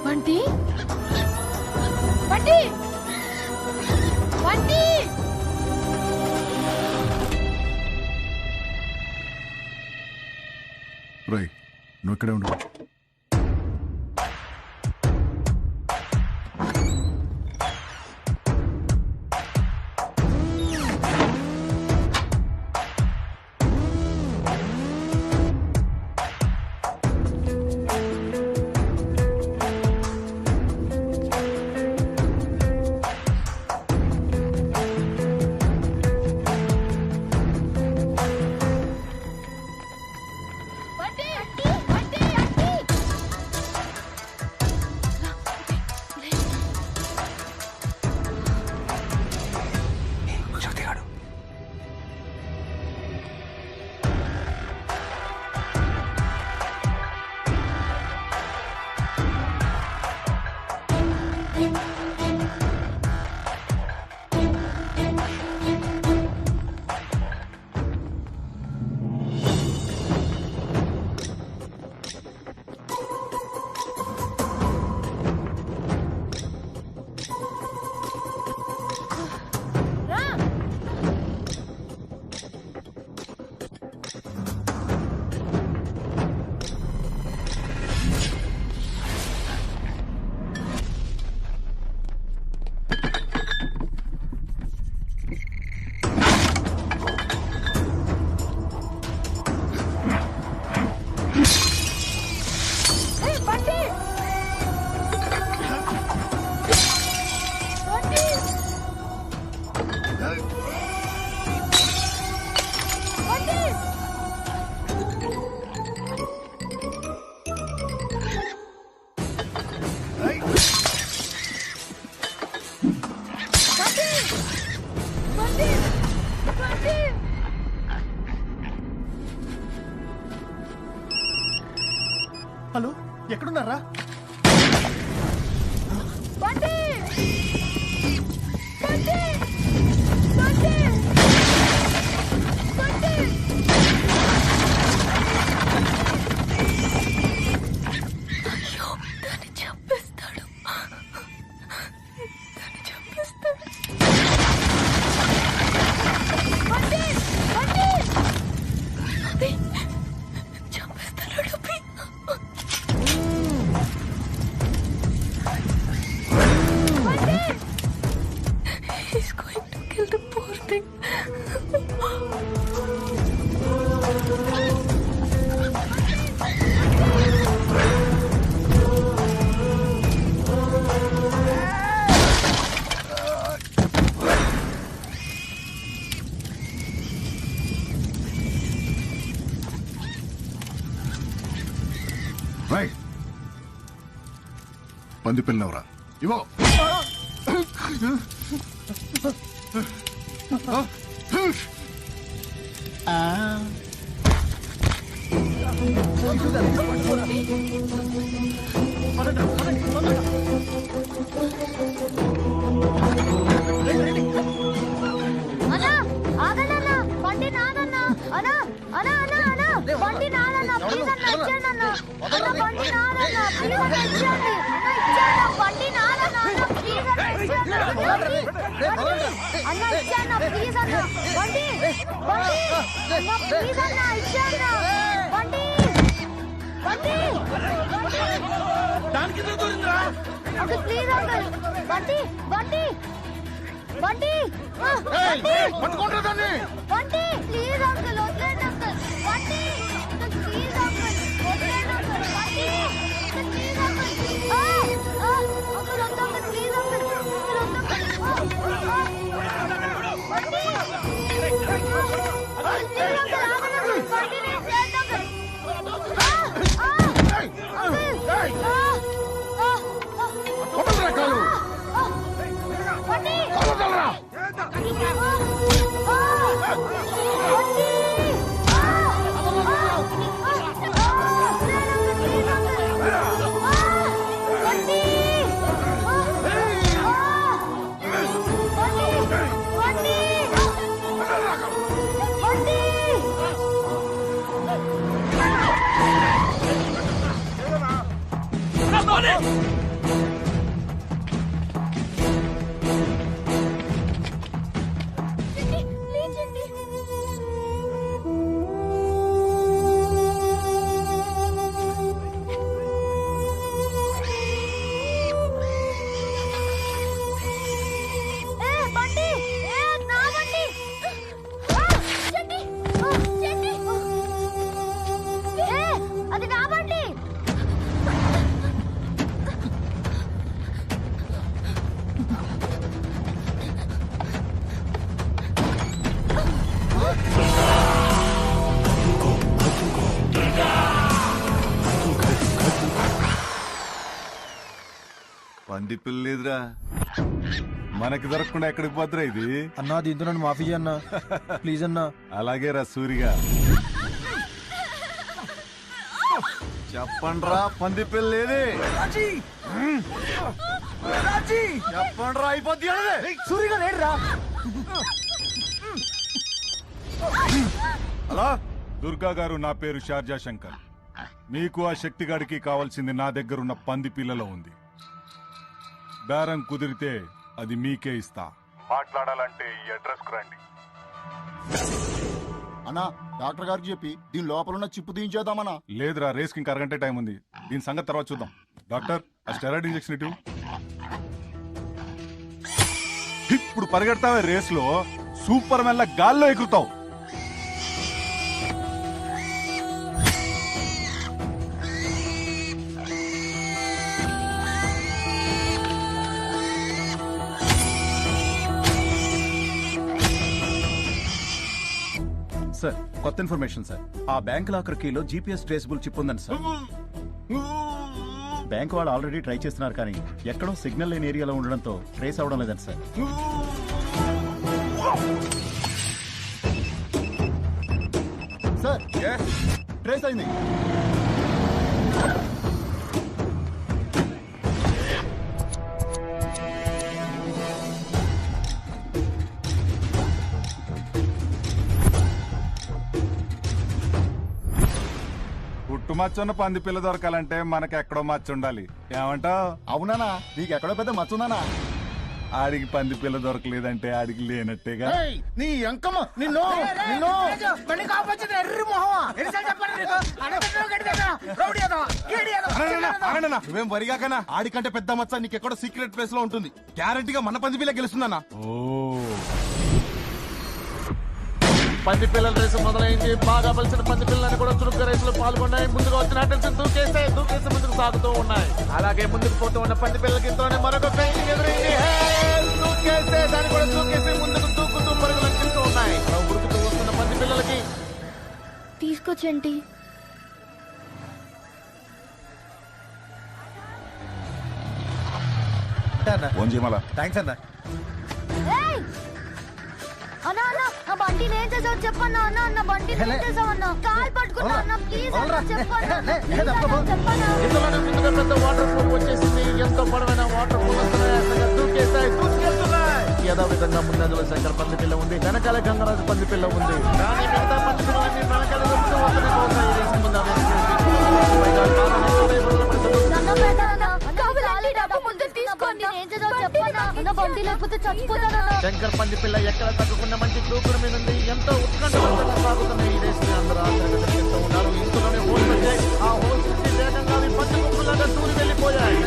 బంటి బంటి బంటి. రై, నువ్వు ఇక్కడే ఉండు. బంటి బంటి బంటి హలో ఎక్కడున్నారా? పంది పిల్లవరా ఇవో. అన్నా ఆగనన్నా బండి నాదన్నా అన్నా అన్నా అన్నా అన్నా బండి నాదన్నా ప్లీజ్ అన్నా ఇచ్చేయండి అన్నా అన్నా బండి నాదన్నా ప్లీజ్ అన్నా ఇచ్చేయండి అన్నా బండి నాదన్నా అన్నా ప్లీజ్ అన్నా ఇచ్చేయండి అన్నా ఇచ్చేయండి ప్లీజ్ అన్నా బండి బండి అన్నా ప్లీజ్ అన్నా ఇచ్చేయండి బండి బండి దానికి దూరిందిరా అంకుల్ ప్లీజ్ అంకుల్ బండి బండి బండి పట్టుకుంటా దాన్ని. బండి ప్లీజ్ అంకుల్ వదిలేండి అంకుల్ బండి ప్లీజ్ అంకుల్ వదిలేండి అంకుల్ బండి ప్లీజ్ అంకుల్ అంకుల్ వద్దు అంకుల్ ప్లీజ్ అంకుల్ అది నా బండి పంది పిల్ల లేదురా, మనకి దొరకకుండా ఎక్కడికి పోతురా ఇది? అన్నా దీంతో నన్ను మాఫీ అన్నా ప్లీజ్ అన్నా. అలాగే రా సూరిగా. చెప్పండ్రా పంది పిల్ల లేదే? చెప్పండ్రా అయిపోద్ది. సూరిగా లేడురా. హలో దుర్గా గారు, నా పేరు షార్జా శంకర్. మీకు ఆ శక్తిగాడికి కావాల్సింది నా దగ్గరున్న పంది పిల్లలో ఉంది. బేరం కుదిరితే అది మీకే ఇస్తా. మాట్లాడాలంటే ఈ అడ్రస్ కు రండి. అన్నా డాక్టర్ గారికి చెప్పి దీని లోపల ఉన్న చిప్పు తీయించేద్దామన్నా. లేదురా, రేస్ కి ఇంకా అరగంట టైం ఉంది. దీని సంగతి తర్వాత చూద్దాం. డాక్టర్, ఆ స్టెరాయిడ్ ఇంజెక్షన్ ఇటు. ఇప్పుడు పరిగెడతావే రేస్ లో, సూపర్ మెల్ల గాల్లో ఎగురుతావు. సార్ కొత్త ఇన్ఫర్మేషన్ సార్. ఆ బ్యాంక్ లాకర్ కీలో జీపీఎస్ ట్రేసబుల్ చిప్ ఉందండి సార్. బ్యాంక్ వాళ్ళు ఆల్రెడీ ట్రై చేస్తున్నారు కానీ ఎక్కడో సిగ్నల్ లేని ఏరియాలో ఉండడంతో ట్రేస్ అవడం లేదండి సార్. సార్ ట్రేస్ అయింది. పుట్టు మచ్చున్న పంది పిల్ల దొరకాలంటే మనకి ఎక్కడో మచ్చ ఉండాలి. ఏమంటావు? అవునానా, నీకు ఎక్కడో పెద్ద మచ్చుందానా? ఆడికి పంది పిల్ల దొరకలేదంటే ఆడికి లేనట్టేగా. నీ అంకమ్మ నిన్ను నిన్ను బండి కాపొచ్చింది ఎర్రి మొహమా ఎన్నిసార్లు చెప్పాలి నీకు అడగట్లేదు గడిదేదా రౌడీ ఏదో కేడి ఏదో నువ్వేం వరిగాకనా, ఆడికంటే పెద్ద మచ్చ నీకెక్కడో సీక్రెట్ ప్లేస్ లో ఉంటుంది. గ్యారంటీగా మన పంది పిల్ల గెలుస్తుందన్నా. పంది పిల్లల రేసు మొదలైంది. బాగా బలిసిన పంది పిల్లలని కూడా చురుగ్గా రేసులో పాల్గొన్నాయి. ముందుగా వచ్చిన అటెన్షన్ దూకేసి ముందుకు సాగుతూ ఉన్నాయి. అలాగే ముందుకు పోతూ ఉన్న పంది పిల్లలకి ఇంతలోనే మరొక ఫెయిలింగ్ ఎదురైంది. దూకేస్తే దాన్ని కూడా దూకేసి ముందుకు దూకుతూ పరుగులు అందిస్తూ ఉన్నాయి. ఉరుకుతూ వస్తున్న పంది పిల్లలకి తీసుకొచ్చండి. ఫోన్ చేయమలా. థ్యాంక్స్ అన్న. అన్నా అన్నా నా బండి ఏం చేసావు చెప్పన్నా. అన్న అన్న బండి ఏం చేసావు అన్న? కాల్ పట్టుకున్నా అన్న ప్లీజ్ అన్న చెప్పన్నా. ఇంతలోనే ముందుగా పెద్ద వాటర్ పూల్ వచ్చేసింది. ఎంతో పొడవైన వాటర్ పూల్ దూకేస్తాయి దూకేస్తున్నాయి. ఏదో విధంగా ముందంజలో శంకర్ పంది పిల్ల ఉంది, వెనకాల గంగరాజు పంది పిల్ల ఉంది. కానీ మిగతా పంది పిల్లలన్నీ వెనకాల దొరుకుతూ వస్తూనే పోతాయి. రేసు ముందు శంకర్ పంది పిల్ల ఎక్కడ తగ్గకుండా మంచి దూకుడు మీద ఉంది. ఎంతో ఉత్కంఠవంతంగా సాగుతున్న ఈ రేసు అందరూ ఆశ్చర్యపోతూ ఉన్నారు. ఇందులోనే హోల్స్ వచ్చాయి. ఆ హోల్స్ నుంచి వేగంగా అవి పంది కుక్కలాగా దూరి వెళ్ళిపోయాయి.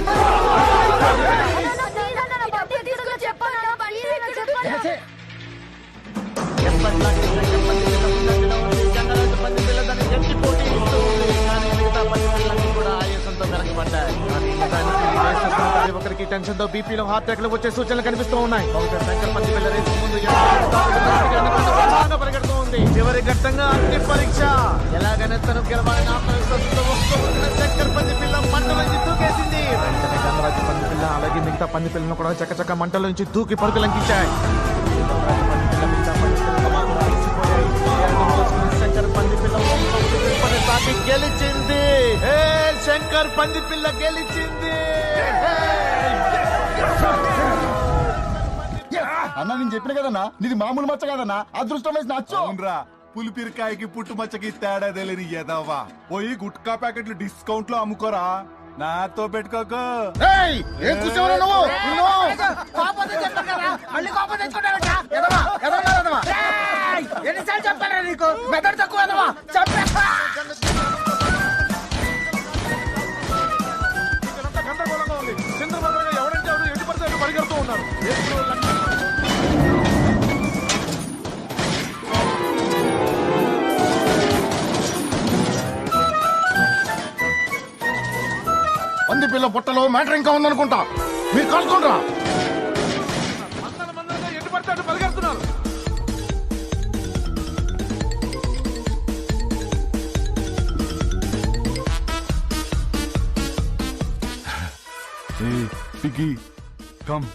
ఎప్పటిలాగే శంకర్ పంది పిల్ల ముందంజలో ఉంది. గంగరాజు పంది పిల్ల దాన్ని గట్టి పోటీ ఇస్తూ ఉంది. కానీ మిగతా పంది పిల్లలన్నీ కూడా ఆయాసంతో వెనకబడ్డాయి. ఒకరికి టెన్షన్ తో బీపీలో హార్ట్ అటాక్ లో వచ్చే సూచనలు కనిపిస్తూ ఉన్నాయి. బహుశా శంకర్ పంది పిల్ల రేసు ముందు పరిగెడుతూ ఉంది. చివరి ఘట్టంగా అగ్ని పరీక్ష. ఎలాగైనా తను గెలవాలని ఆత్మవిశ్వాసంతో వస్తూ ఉన్న శంకర్ పంది పిల్ల మంటల నుంచి దూకేసింది. వెంటనే గంగరాజు పంది పిల్ల అలాగే మిగతా పంది పిల్లను కూడా చక్కచక్క మంటల నుంచి దూకి పరుగులంకించాయి. శంకర్ పంది పిల్ల సాకి గెలిచింది. శంకర్ పంది పిల్ల గెలిచింది. అన్నా నేను చెప్పిన కదన్నా, నీది మామూలు మచ్చ కదన్నా, అదృష్టం వేసి నచ్చు. అవునరా, పులిపిరికాయకి పుట్టు మచ్చకి తేడా తెలియని ఎదవా. పోయి గుట్కా ప్యాకెట్లు డిస్కౌంట్ లో అమ్ముకోరా, నాతో పెట్టుకోకు. ఎన్నిసార్లు చెప్పారా నీకు మెదడు తక్కువ గందరగోళంగా ఉంది. చంద్రబాబు ఎవరంటే ఎవరు ఎటు పడితే అటు పరిగెడుతూ ఉన్నారు. పంది పిల్ల పొట్టలో మ్యాటర్ ఇంకా ఉందనుకుంటా, మీరు కలుసుకుంటారా? ఎటు పడితే అటు పరిగెడుతున్నారు. Hey, Piggy, come.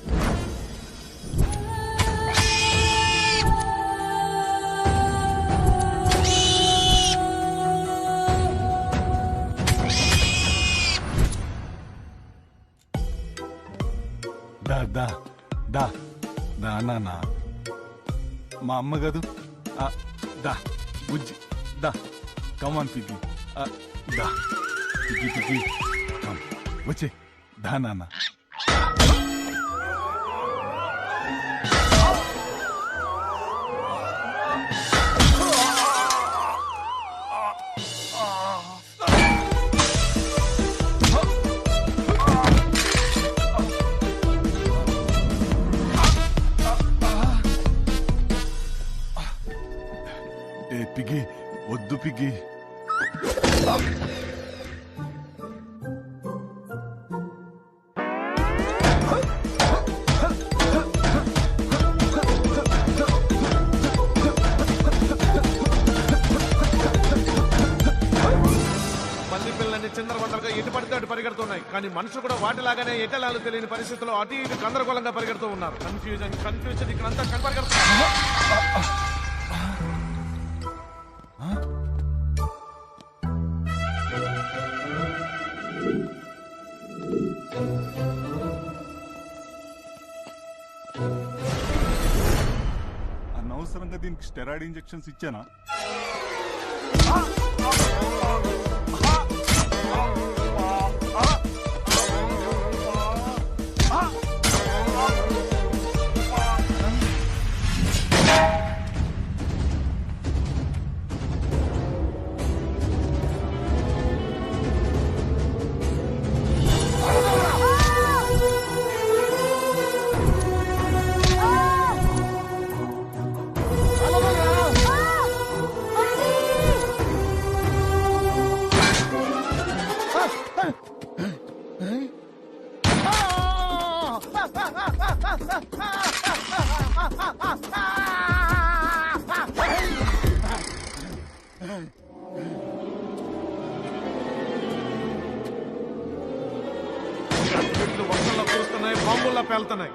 దా నాన్న, మా అమ్మ కదూ. దా బుజ్జి, దా కమాన్ పిగ్గి, దా పిగ్గి పిగ్గి, కమ్ వచ్చే, దా నాన్న. పిగ్గి వద్దు పిగ్గి. కానీ మనుషులు కూడా వాటిలాగానే ఎటలాలు తెలియని పరిస్థితుల్లో అటు ఇటు గందరగోళంగా పరిగెడుతూ ఉన్నారు. కన్ఫ్యూజన్ ఇక్కడ అంతా కనపడగలుగుతున్నారు. అనవసరంగా దీనికి స్టెరాయిడ్ ఇంజెక్షన్స్ ఇచ్చానా? వర్షంలో కురుస్తున్నాయి, బాంబుల్లో పేలుతున్నాయి.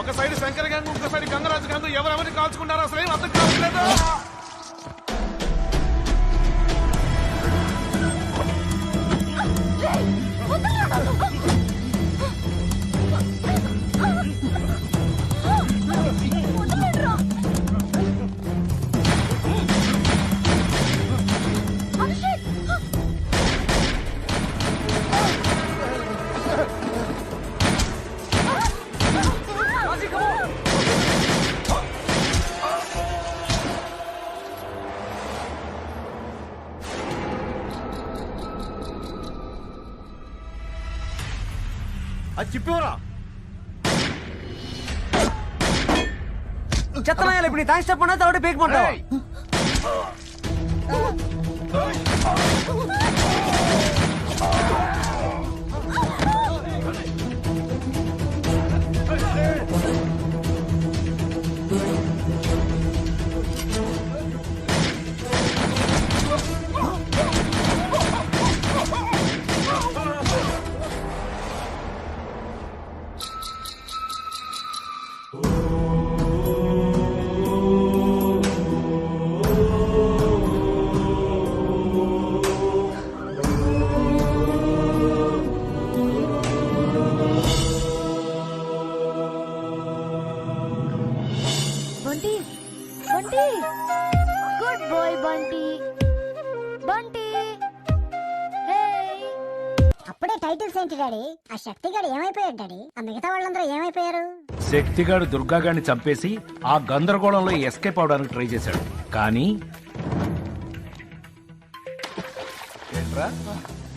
ఒక సైడ్ శంకర్ గ్యాంగ్, ఇంకో సైడ్ గంగరాజు గ్యాంగ్. ఎవరెవరిని కాల్చుకున్నారో అసలు ఏం అర్థం కావట్లేదు. అది చెప్పివరా చెత్తనాయాలి. ఇప్పుడు నీ థ్యాంక్స్ చెప్పండి, తోటి పీక్మంటావా? Good boy Bunty. బంటి అప్పుడే టైటిల్స్ ఏంటి డాడీ? ఆ శక్తిగాడు ఏమైపోయాడు డాడీ? ఆ మిగతా వాళ్ళందరూ ఏమైపోయారు? శక్తిగాడు దుర్గాగాడిని చంపేసి ఆ గందరగోళంలో ఎస్కేప్ అవడానికి ట్రై చేశాడు. కానీ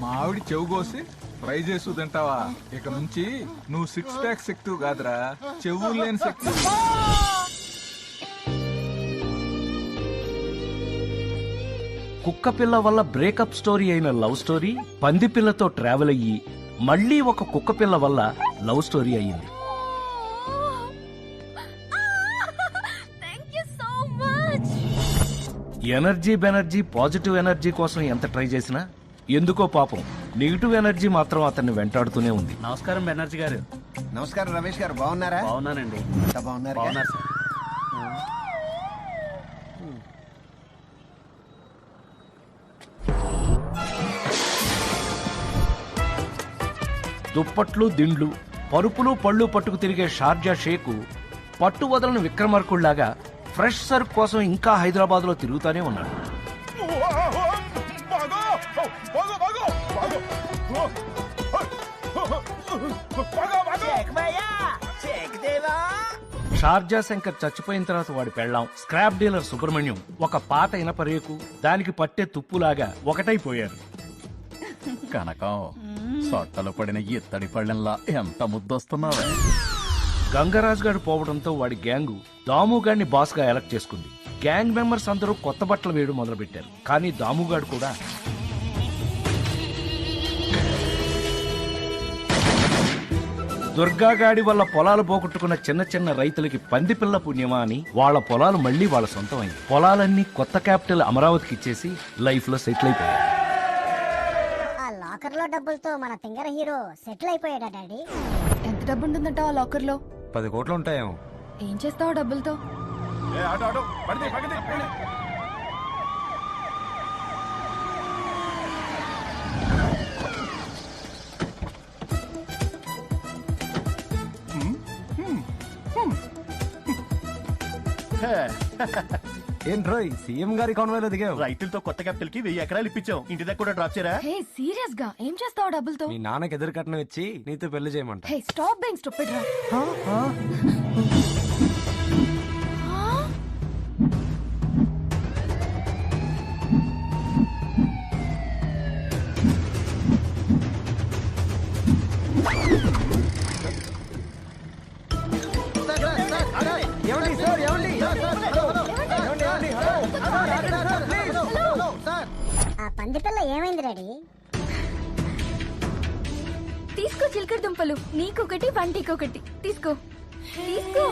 మా ఆవిడ చెవు కోసి ఫ్రై చేసు తింటావా? ఇక నుంచి నువ్వు 6 ప్యాక్ శక్తి కాదురా, చెవులు లేని శక్తి. కుక్క పిల్ల వల్ల బ్రేకప్ స్టోరీ అయిన లవ్ స్టోరీ పంది పిల్లతో ట్రావెల్ అయ్యి మళ్ళీ ఒక కుక్క పిల్ల వల్ల లవ్ స్టోరీ అయ్యింది. ఎనర్జీ బెనర్జీ పాజిటివ్ ఎనర్జీ కోసం ఎంత ట్రై చేసినా ఎందుకో పాపం నెగిటివ్ ఎనర్జీ మాత్రం అతన్ని వెంటాడుతూనే ఉంది. నమస్కారం బెనర్జీ గారు. నమస్కారం రమేష్ గారు, బాగున్నారా? బాగున్నానండి. బాగున్నారు సార్. దుప్పట్లు దిండ్లు పరుపులు పళ్ళు పట్టుకు తిరిగే షార్జా షేకు పట్టు వదలని విక్రమార్కుళ్లాగా ఫ్రెష్ సరుకు కోసం ఇంకా హైదరాబాద్ లో తిరుగుతానే ఉన్నాడు. షార్జా శంకర్ చచ్చిపోయిన తర్వాత వాడి పెళ్ళాం స్క్రాప్ డీలర్ సుబ్రహ్మణ్యం ఒక పాత ఇనపరేకు దానికి పట్టే తుప్పులాగా ఒకటైపోయారు. కనకం సొట్టలు పడిన ఇత్తడి పళ్ళెంలా ఎంత ముద్దొస్తున్నావే. గంగరాజు గారు పోవడంతో వాడి గ్యాంగు దాముగాడిని బాస్ గా ఎలక్ట్ చేసుకుంది. గ్యాంగ్ మెంబర్స్ అందరూ కొత్త బట్టలు వేయడం మొదలుపెట్టారు. కానీ దాముగాడు కూడా దుర్గాగాడి వల్ల పొలాలు పోగొట్టుకున్న చిన్న చిన్న రైతులకి పంది పిల్ల పుణ్యమా అని వాళ్ళ పొలాలు మళ్లీ వాళ్ళ సొంతం అయింది. పొలాలన్నీ కొత్త క్యాపిటల్ అమరావతికి ఇచ్చేసి లైఫ్ లో సెటిల్ అయిపోయారు. ఆ లాకర్ లో డబ్బులతో మన తింగర హీరో సెటిల్ అయిపోయాడా డాడీ? ఎంత డబ్బు ఉంటుందంట ఆ లాకర్ లో? 10 కోట్లు ఉంటాయేమో. ఏం చేస్తావు డబ్బులతో? ఏంట్రోయ్ సీఎం గారి కాన్వాయ్లో దిగావు? రైతులతో కొత్త క్యాపిటల్ కి 1000 ఎకరాలు ఇప్పించాం. ఇంటి దగ్గర కూడా డ్రాప్ చేయరా? హే సీరియస్ గా ఏం చేస్తావు డబ్బులతో? మీ నాన్నకి ఎదురు కట్నం ఇచ్చి నీతో పెళ్లి చేయమంట. హే స్టాప్ బీయింగ్ స్టూపిడ్ రా. ఆ పంది పిల్ల ఏమైంది డాడీ? తీసుకో చిలకడ దుంపలు, నీకొకటి వంటికొకటి. తీసుకో తీసుకో.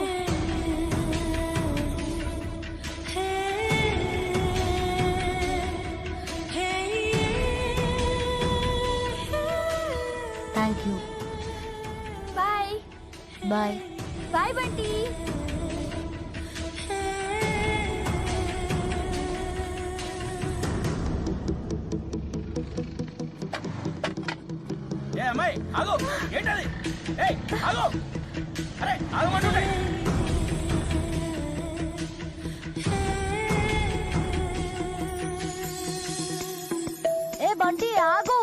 Thank you. Bye bye bye Bunty. ఏ అమ్మాయి ఆగు, ఏంటది? ఏయ్ ఆగు, అరే ఆగమంటుంటే. ఏ బంటి ఆగు,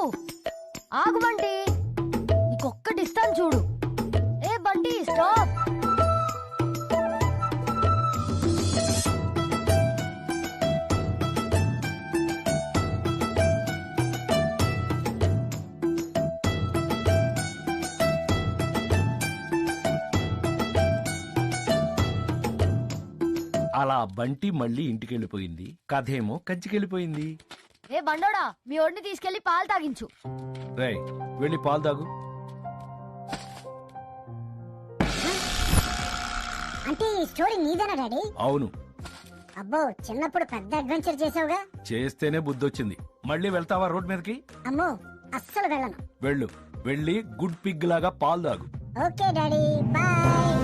ఆగు బంటి, నీకొక్కటి ఇస్తాను చూడు. ఏ బంటి స్టాప్. అలా బంటి మళ్ళీ ఇంటికెళ్ళిపోయింది. కథేమో కంచికెళ్ళిపోయింది. ఏ బండోడా, మీ ఒడిని తీసుకెళ్లి పాలు తాగించు. రేయ్ వెళ్ళి పాలు తాగు. అంటే ఈ స్టోరీ నీదేనా డాడీ? అవును. అబ్బో, చిన్నప్పుడు పెద్ద అడ్వెంచర్ చేసావుగా. చేస్తేనే బుద్ధొచ్చింది. మళ్ళీ వెళ్తావా రోడ్ మీదకి? అమ్మో, అస్సలు వెళ్ళను. వెళ్ళు, వెళ్ళి గుడ్ పిగ్ లాగా పాలు తాగు. Okay daddy, bye.